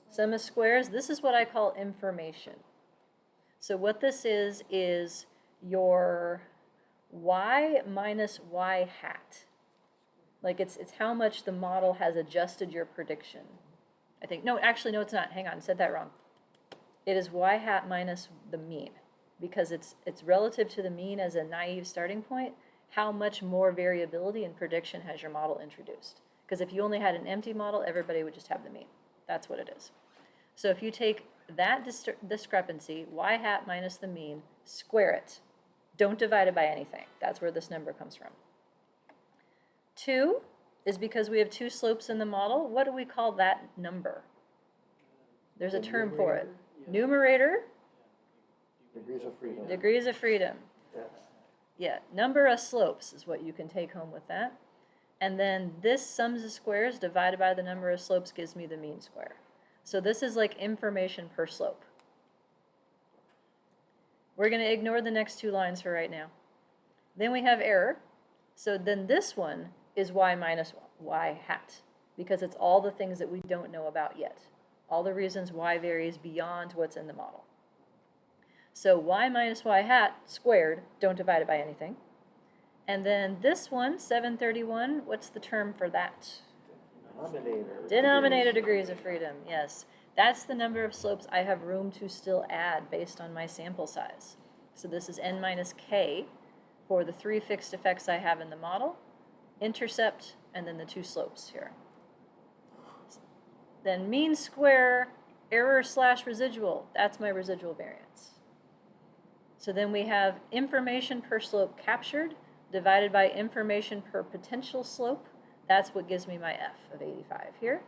Sum of squares. This is what I call information. So what this is your y minus y hat. Like it's how much the model has adjusted your prediction. I think, no, actually, no, it's not. Hang on, I said that wrong. It is y hat minus the mean, because it's relative to the mean as a naive starting point. How much more variability in prediction has your model introduced? Because if you only had an empty model, everybody would just have the mean. That's what it is. So if you take that discrepancy, y hat minus the mean, square it. Don't divide it by anything. That's where this number comes from. 2 is because we have two slopes in the model. What do we call that number? There's a term for it. Numerator, Degrees of freedom. degrees of freedom. Yes. Yeah, number of slopes is what you can take home with that. And then this sums of squares divided by the number of slopes gives me the mean square. So this is like information per slope. We're going to ignore the next two lines for right now. Then we have error. So then this one is y minus y hat, because it's all the things that we don't know about yet. All the reasons y varies beyond what's in the model. So y minus y hat squared, don't divide it by anything. And then this one, 731, what's the term for that? Denominator degrees of freedom, yes. That's the number of slopes I have room to still add based on my sample size. So this is n minus k for the 3 fixed effects I have in the model, intercept, and then the 2 slopes here. Then mean square, error slash residual, that's my residual variance. So then we have information per slope captured divided by information per potential slope. That's what gives me my F of 85 here.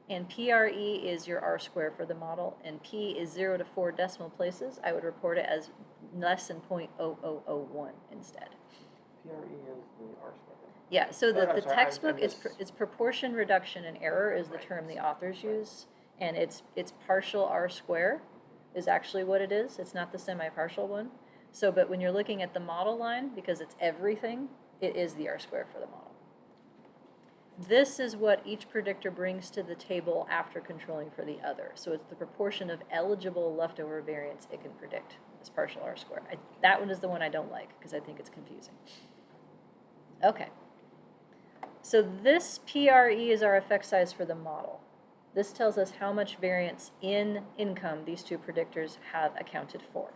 And PRE is your R square for the model, and P is 0 to 4 decimal places. I would report it as less than 0.0001 instead. PRE is the R square. Yeah, so the sorry, textbook, I missed- it's proportion reduction and error is the term the authors use, and it's partial R square is actually what it is. It's not the semi-partial one. So, but when you're looking at the model line, because it's everything, it is the R square for the model. This is what each predictor brings to the table after controlling for the other. So it's the proportion of eligible leftover variance it can predict, this partial R square. That one is the one I don't like because I think it's confusing. Okay. So this PRE is our effect size for the model. This tells us how much variance in income these two predictors have accounted for.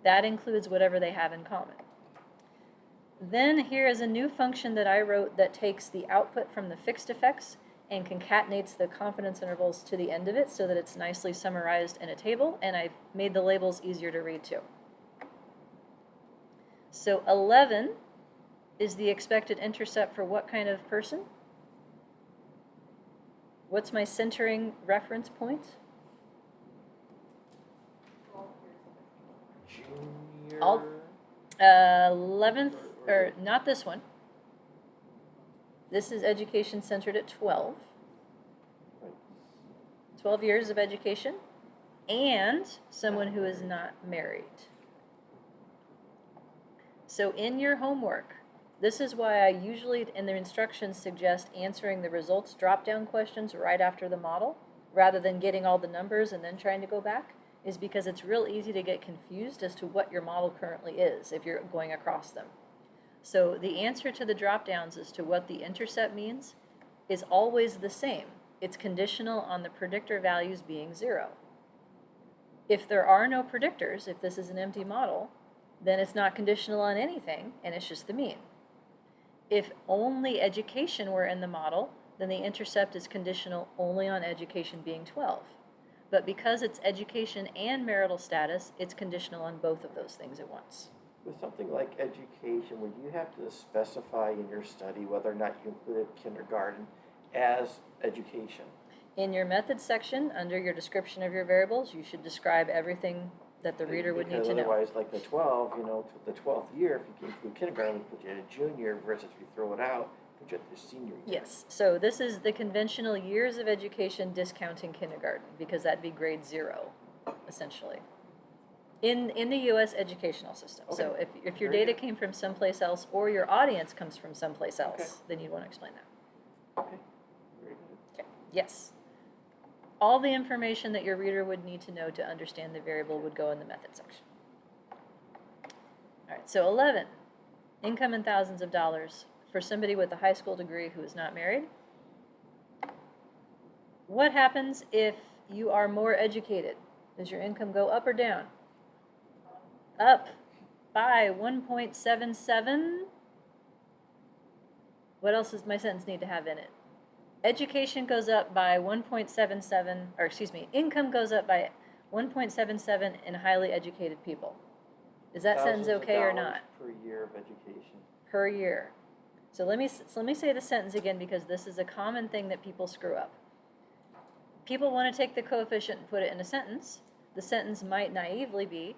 That includes whatever they have in common. Then here is a new function that I wrote that takes the output from the fixed effects and concatenates the confidence intervals to the end of it so that it's nicely summarized in a table, and I've made the labels easier to read too. So 11 is the expected intercept for what kind of person? What's my centering reference point? Junior. 11th, or not this one. This is education centered at 12. 12 years of education, and someone who is not married. So in your homework, this is why I usually in the instructions suggest answering the results drop-down questions right after the model, rather than getting all the numbers and then trying to go back, is because it's real easy to get confused as to what your model currently is if you're going across them. So the answer to the drop-downs as to what the intercept means is always the same. It's conditional on the predictor values being 0. If there are no predictors, if this is an empty model, then it's not conditional on anything, and it's just the mean. If only education were in the model, then the intercept is conditional only on education being 12. But because it's education and marital status, it's conditional on both of those things at once. With something like education, would you have to specify in your study whether or not you included kindergarten as education? In your methods section, under your description of your variables, you should describe everything that the reader would need to know. Because otherwise, like the 12, the 12th year, if you can include kindergarten, we put you at a junior, versus if you throw it out, put you at the senior year. Yes, so this is the conventional years of education discounting kindergarten, because that'd be grade 0, essentially. In the U.S. educational system. Okay. So if your Very data good. came from someplace else, or your audience comes from someplace else, Okay. then you'd want to explain that. Okay, very good. Okay. Yes. All the information that your reader would need to know to understand the variable would go in the method section. All right, so 11, income in thousands of dollars for somebody with a high school degree who is not married. What happens if you are more educated? Does your income go up or down? Up by 1.77. What else does my sentence need to have in it? Education goes up by 1.77, or excuse me, income goes up by 1.77 in highly educated people. Is that sentence Thousands of okay or dollars not? per year of education. Per year. So let me say the sentence again, because this is a common thing that people screw up. People want to take the coefficient and put it in a sentence. The sentence might naively be,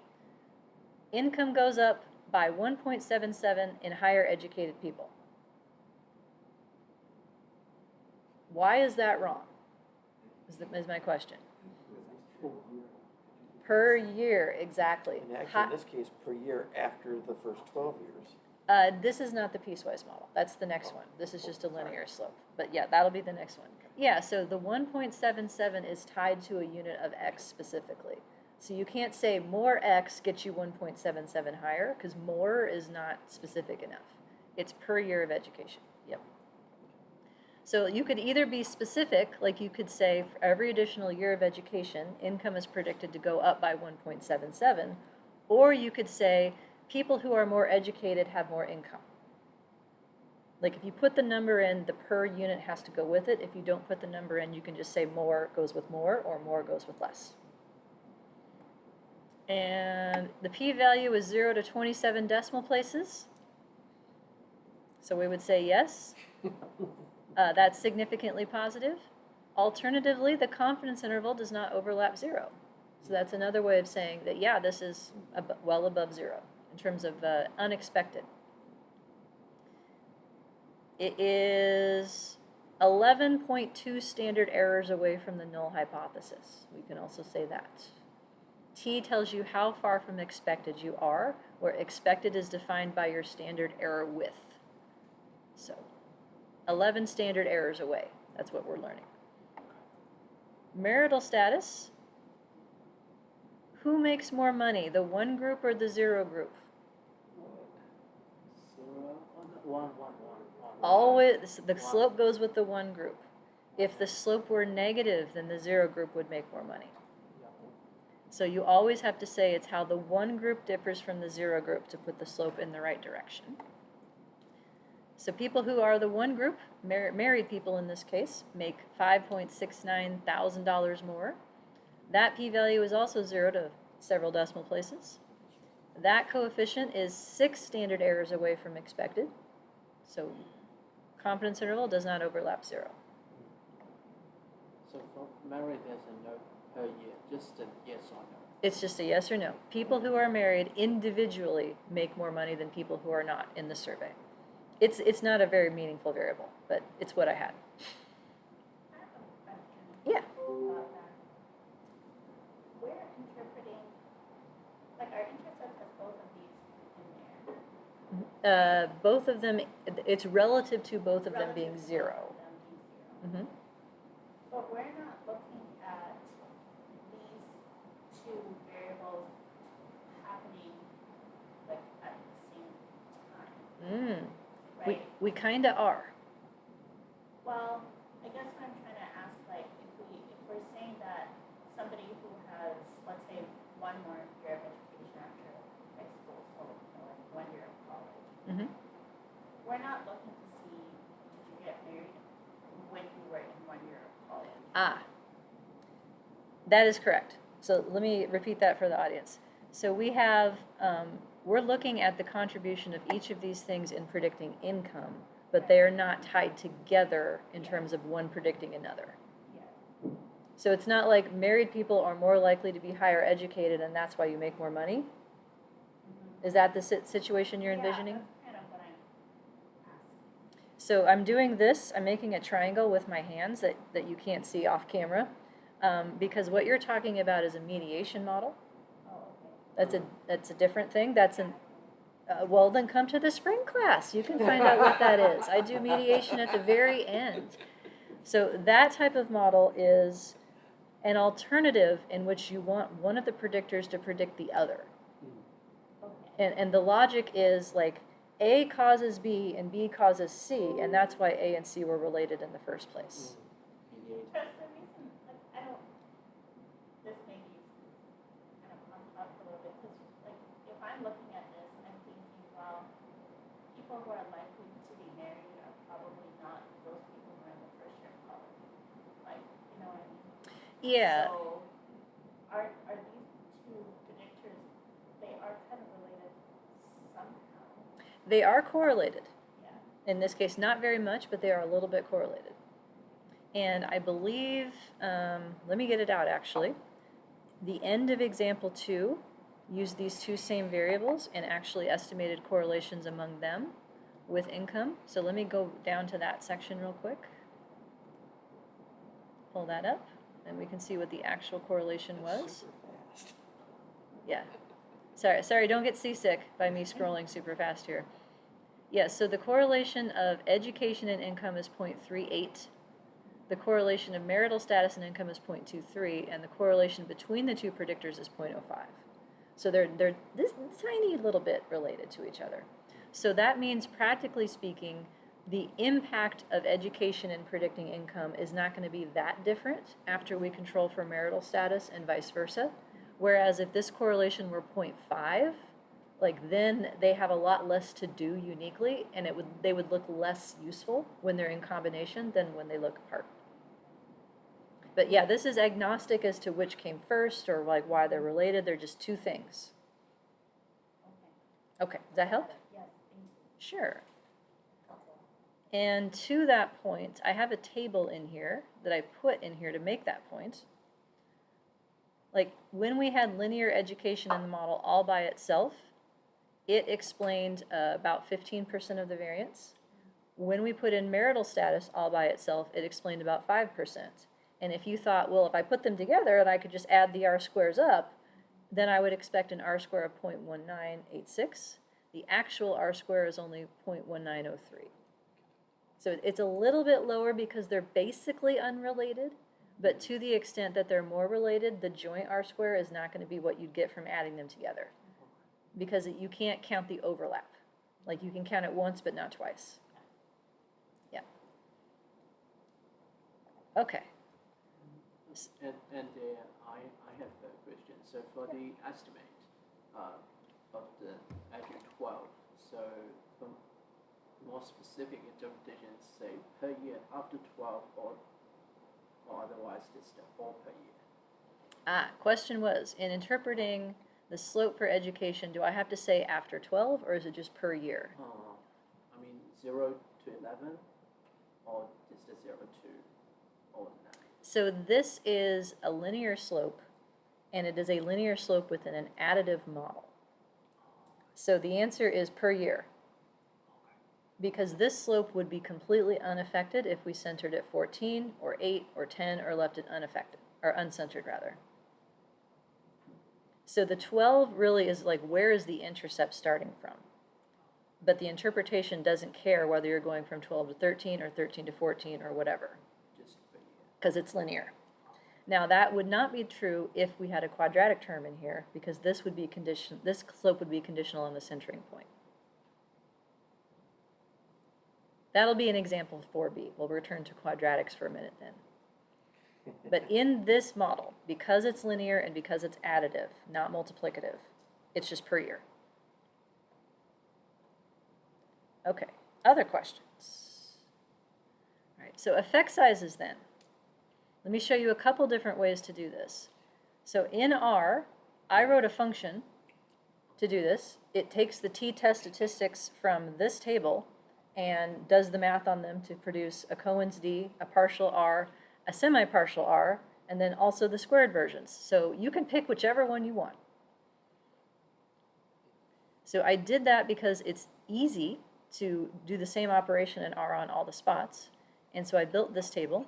income goes up by 1.77 in higher educated people. Why is that wrong? Is my question. Per year, exactly. And actually, in this case, per year after the first 12 years. This is not the piecewise model. That's the next one. This is just a linear slope. But yeah, that'll be the next one. Yeah, so the 1.77 is tied to a unit of x specifically. So you can't say more x gets you 1.77 higher, because more is not specific enough. It's per year of education. Yep. So you could either be specific, like you could say for every additional year of education, income is predicted to go up by 1.77, or you could say people who are more educated have more income. Like if you put the number in, the per unit has to go with it. If you don't put the number in, you can just say more goes with more, or more goes with less. And the p-value is 0 to 27 decimal places. So we would say yes. That's significantly positive. Alternatively, the confidence interval does not overlap 0. So that's another way of saying that, yeah, this is well above 0 in terms of unexpected. It is 11.2 standard errors away from the null hypothesis. We can also say that. T tells you how far from expected you are, where expected is defined by your standard error width. So 11 standard errors away. That's what we're learning. Marital status. Who makes more money, the 1 group or the 0 group? 0, 1. Always, the slope goes with the 1 group. If the slope were negative, then the 0 group would make more money. So you always have to say it's how the 1 group differs from the 0 group to put the slope in the right direction. So people who are the 1 group, married people in this case, make $5.69 thousand more. That p-value is also 0 to several decimal places. That coefficient is 6 standard errors away from expected. So confidence interval does not overlap 0. So for married, there's a no per year, just a yes or no. It's just a yes or no. People who are married individually make more money than people who are not in the survey. It's not a very meaningful variable, but it's what I had. I have a question. Yeah. About that. We're interpreting, like our intercept has both of these in there. Both of them, it's relative to both of them Relative being to 0. both of them being 0. Mm-hmm. But we're not looking at these 2 variables happening like at the same time, right? We kind of are. Well, I guess what I'm trying to ask, like, if we're saying that somebody who has, let's say, 1 more year of education after high school, so like 1 year of college, Mm-hmm. we're not looking to Ah, that is correct. So let me repeat that for the audience. So we have, we're looking at the contribution of each of these things in predicting income, but they are not tied together in terms of one predicting another. Yes. So it's not like married people are more likely to be higher educated and that's why you make more money? Is that the situation you're envisioning? Yeah, that's kind of what I'm asking. So I'm doing this, I'm making a triangle with my hands that you can't see off camera, because what you're talking about is a mediation model. Oh, okay. That's a different thing. That's an well, then come to the spring class. You can find out what that is. I do mediation at the very end. So that type of model is an alternative in which you want one of the predictors to predict the other. Okay. And the logic is like A causes B and B causes C, and that's why A and C were related in the first place. But the reason, like, I don't, this may be kind of uncomfortable because, like, if I'm looking at this, I'm thinking, well, people who are likely to be married are probably not those people who are in the first year of college. Like, you know what I mean? Yeah. So, are these two predictors, they are kind of related somehow? They are correlated. Yeah. In this case, not very much, but they are a little bit correlated. And I believe, let me get it out actually. The end of example 2 used these two same variables and actually estimated correlations among them with income. So let me go down to that section real quick. Pull that up, and we can see what the actual correlation was. Super fast. Yeah. Sorry, don't get seasick by me scrolling super fast here. Yeah, so the correlation of education and income is 0.38. The correlation of marital status and income is 0.23, and the correlation between the two predictors is 0.05. So they're this tiny little bit related to each other. So that means, practically speaking, the impact of education in predicting income is not going to be that different after we control for marital status and vice versa. Whereas if this correlation were 0.5, like then they have a lot less to do uniquely, and they would look less useful when they're in combination than when they look apart. But yeah, this is agnostic as to which came first or like why they're related. They're just two things. Okay. Okay, does that help? Yes, thank you. Sure. Helpful. And to that point, I have a table in here that I put in here to make that point. Like when we had linear education in the model all by itself, it explained about 15% of the variance. When we put in marital status all by itself, it explained about 5%. And if you thought, well, if I put them together and I could just add the R squares up, then I would expect an R square of 0.1986. The actual R square is only 0.1903. So it's a little bit lower because they're basically unrelated, but to the extent that they're more related, the joint R square is not going to be what you'd get from adding them together, because you can't count the overlap. Like you can count it once, but not twice. Yeah. Okay. And I have a question. So for the estimate of the after 12, so for more specific interpretations, say per year after 12 or otherwise it's the all per year. Question was, in interpreting the slope for education, do I have to say after 12 or is it just per year? I mean 0 to 11 or just the 0 to all 9. So this is a linear slope, and it is a linear slope within an additive model. So the answer is per year, because this slope would be completely unaffected if we centered at 14 or 8 or 10 or left it unaffected, or uncentered rather. So the 12 really is like, where is the intercept starting from? But the interpretation doesn't care whether you're going from 12 to 13 or 13 to 14 or whatever, because it's linear. Now that would not be true if we had a quadratic term in here, because this would be this slope would be conditional on the centering point. That'll be an example 4b. We'll return to quadratics for a minute then. But in this model, because it's linear and because it's additive, not multiplicative, it's just per year. Okay, other questions? All right, so effect sizes then. Let me show you a couple different ways to do this. So in R, I wrote a function to do this. It takes the t-test statistics from this table and does the math on them to produce a Cohen's d, a partial r, a semi-partial r, and then also the squared versions. So you can pick whichever one you want. So I did that because it's easy to do the same operation in R on all the spots. And so I built this table.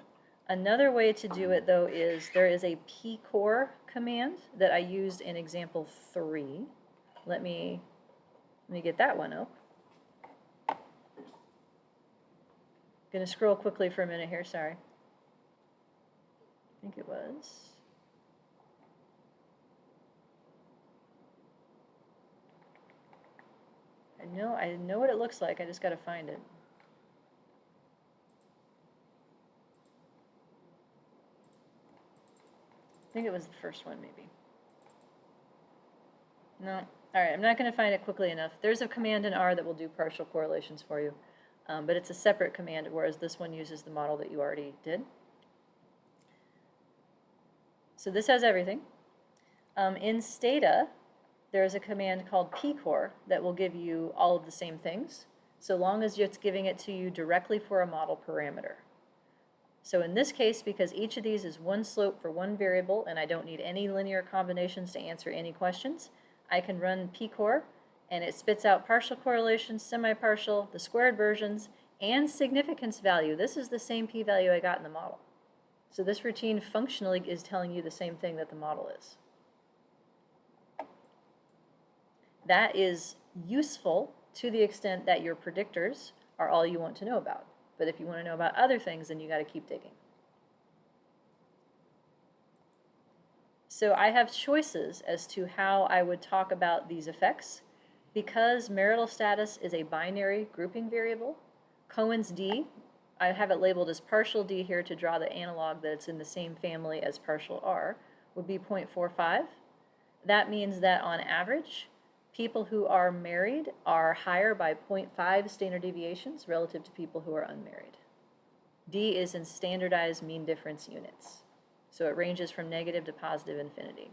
Another way to do it, though, is there is a pcore command that I used in example 3. Let me get that one up. Going to scroll quickly for a minute here, sorry. I think it was. I know what it looks like, I just got to find it. I think it was the first one, maybe. No. All right, I'm not going to find it quickly enough. There's a command in R that will do partial correlations for you, but it's a separate command, whereas this one uses the model that you already did. So this has everything. In Stata, there's a command called pcore that will give you all of the same things, so long as it's giving it to you directly for a model parameter. So in this case, because each of these is one slope for one variable, and I don't need any linear combinations to answer any questions, I can run pcore, and it spits out partial correlations, semi-partial, the squared versions, and significance value. This is the same p-value I got in the model. So this routine functionally is telling you the same thing that the model is. That is useful to the extent that your predictors are all you want to know about. But if you want to know about other things, then you got to keep digging. So I have choices as to how I would talk about these effects. Because marital status is a binary grouping variable, Cohen's d, I have it labeled as partial d here to draw the analog that it's in the same family as partial r, would be 0.45. That means that on average, people who are married are higher by 0.5 standard deviations relative to people who are unmarried. D is in standardized mean difference units. So it ranges from negative to positive infinity.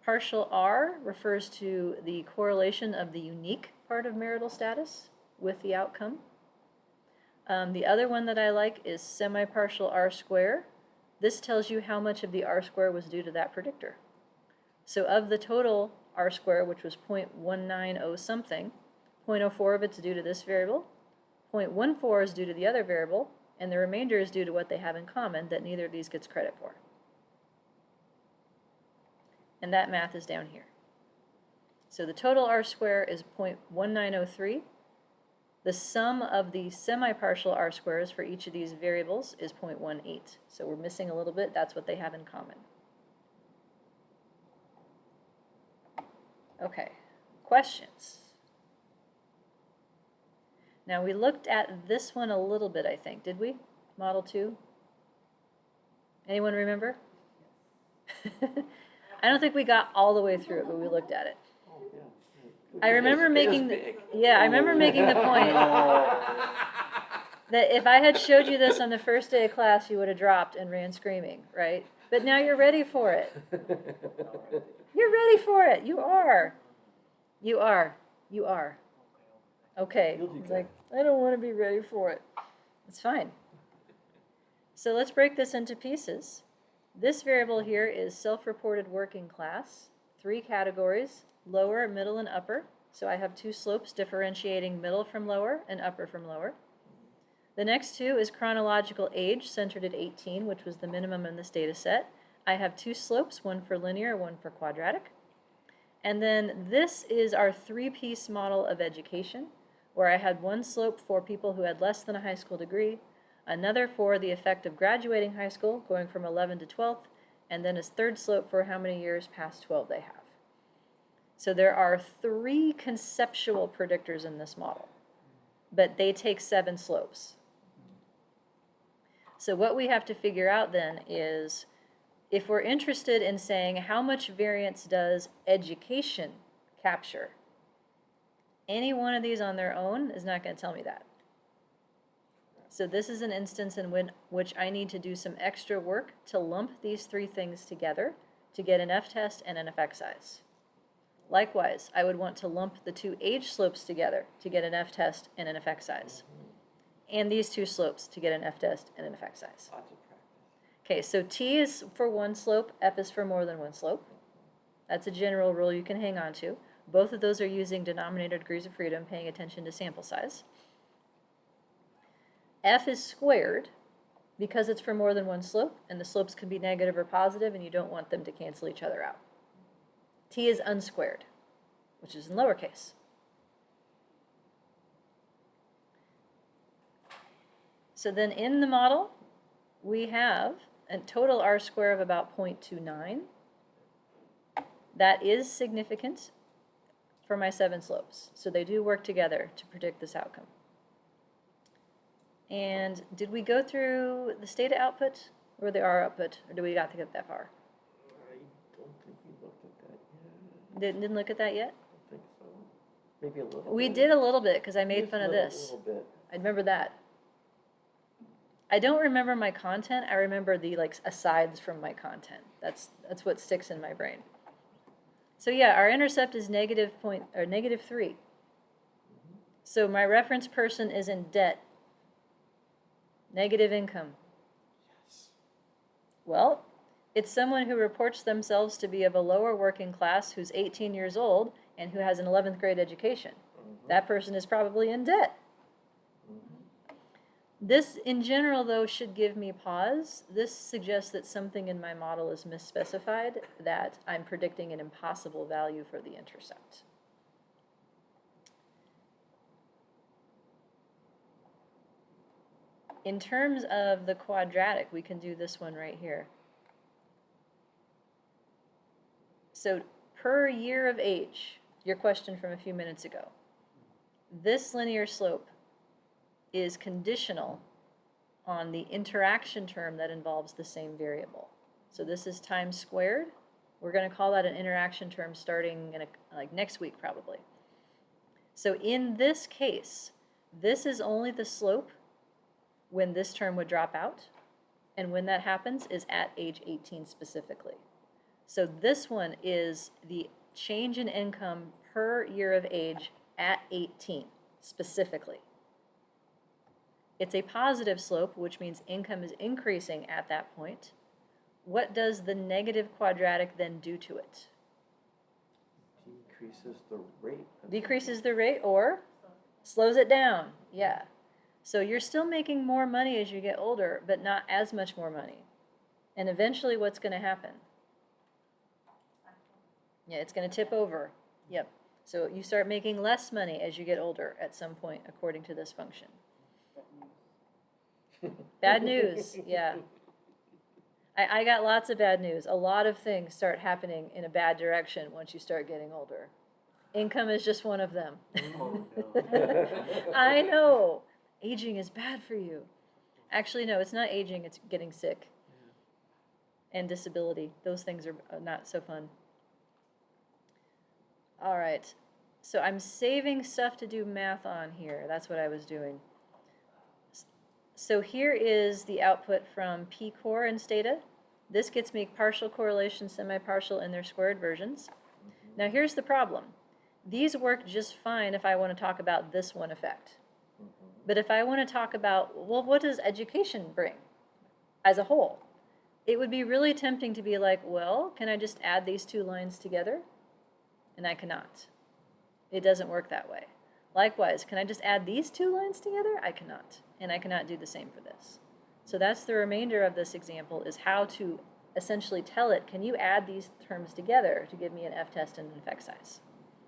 Partial R refers to the correlation of the unique part of marital status with the outcome. The other one that I like is semi-partial R square. This tells you how much of the R square was due to that predictor. So of the total R square, which was 0.190 something, 0.04 of it's due to this variable, 0.14 is due to the other variable, and the remainder is due to what they have in common that neither of these gets credit for. And that math is down here. So the total R square is 0.1903. The sum of the semi-partial R squares for each of these variables is 0.18. So we're missing a little bit. That's what they have in common. Okay, questions? Now we looked at this one a little bit, I think. Did we? Model 2? Anyone remember? I don't think we got all the way through it, but we looked at it. I remember making the point that if I had showed you this on the first day of class, you would have dropped and ran screaming, right? But now you're ready for it. You're ready for it. You are. You are. You are. Okay. He's like, I don't want to be ready for it. It's fine. So let's break this into pieces. This variable here is self-reported working class. 3 categories, lower, middle, and upper. So I have 2 slopes differentiating middle from lower and upper from lower. The next 2 is chronological age, centered at 18, which was the minimum in this data set. I have 2 slopes, one for linear, one for quadratic. And then this is our 3-piece model of education, where I had 1 slope for people who had less than a high school degree, another for the effect of graduating high school, going from 11 to 12th, and then a 3rd slope for how many years past 12 they have. So there are 3 conceptual predictors in this model, but they take 7 slopes. So what we have to figure out then is, if we're interested in saying how much variance does education capture, any one of these on their own is not going to tell me that. So this is an instance in which I need to do some extra work to lump these three things together to get an f-test and an effect size. Likewise, I would want to lump the two age slopes together to get an f-test and an effect size. And these two slopes to get an f-test and an effect size. Lots of practice. Okay, so T is for one slope, F is for more than one slope. That's a general rule you can hang on to. Both of those are using denominator degrees of freedom, paying attention to sample size. F is squared because it's for more than one slope, and the slopes can be negative or positive, and you don't want them to cancel each other out. T is unsquared, which is in lowercase. So then in the model, we have a total R-square of about 0.29. That is significant for my 7 slopes. So they do work together to predict this outcome. And did we go through the Stata output or the R output, or did we not get that far? I don't think we looked at that yet. Didn't look at that yet? I don't think so. Maybe a little bit. We did a little bit because I made Just fun of a this. little bit. I remember that. I don't remember my content. I remember the asides from my content. That's what sticks in my brain. So yeah, our intercept is -3. So my reference person is in debt. Negative income. Yes. Well, it's someone who reports themselves to be of a lower working class who's 18 years old and who has an 11th grade education. That person is probably in debt. This, in general, though, should give me pause. This suggests that something in my model is misspecified, that I'm predicting an impossible value for the intercept. In terms of the quadratic, we can do this one right here. So per year of age, your question from a few minutes ago, this linear slope is conditional on the interaction term that involves the same variable. So this is time squared. We're going to call that an interaction term starting in next week probably. So in this case, this is only the slope when this term would drop out, and when that happens is at age 18 specifically. So this one is the change in income per year of age at 18 specifically. It's a positive slope, which means income is increasing at that point. What does the negative quadratic then do to it? Decreases the rate. Decreases the rate or slows it down. Yeah. So you're still making more money as you get older, but not as much more money. And eventually what's going to happen? Yeah, it's going to tip over. Yep. So you start making less money as you get older at some point, according to this function. Bad news, yeah. I got lots of bad news. A lot of things start happening in a bad direction once you start getting older. Income is just one of them. Oh, no. I know. Aging is bad for you. Actually, no, it's not aging, it's getting sick. And disability. Those things are not so fun. All right. So I'm saving stuff to do math on here. That's what I was doing. So here is the output from P-core and Stata. This gets me partial correlation, semi-partial, and their squared versions. Now here's the problem. These work just fine if I want to talk about this one effect. But if I want to talk about, well, what does education bring as a whole? It would be really tempting to be like, well, can I just add these two lines together? And I cannot. It doesn't work that way. Likewise, can I just add these two lines together? I cannot. And I cannot do the same for this. So that's the remainder of this example, is how to essentially tell it, can you add these terms together to give me an f-test and an effect size?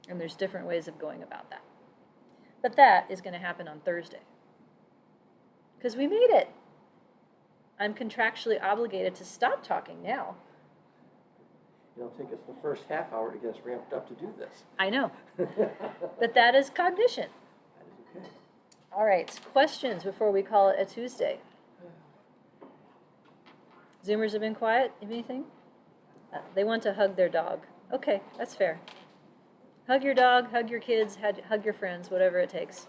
And there's different ways of going about that. But that is going to happen on Thursday. Because we made it. I'm contractually obligated to stop talking now. It'll take us the first half hour to get us ramped up to do this. I know. But that is cognition. That is okay. All right, questions before we call it a Tuesday? Zoomers have been quiet. Anything? They want to hug their dog. Okay, that's fair. Hug your dog, hug your kids, hug your friends, whatever it takes.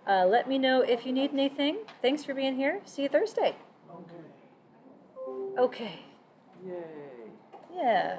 Let me know if you need anything. Thanks for being here. See you Thursday. Okay. Okay. Yay. Yeah.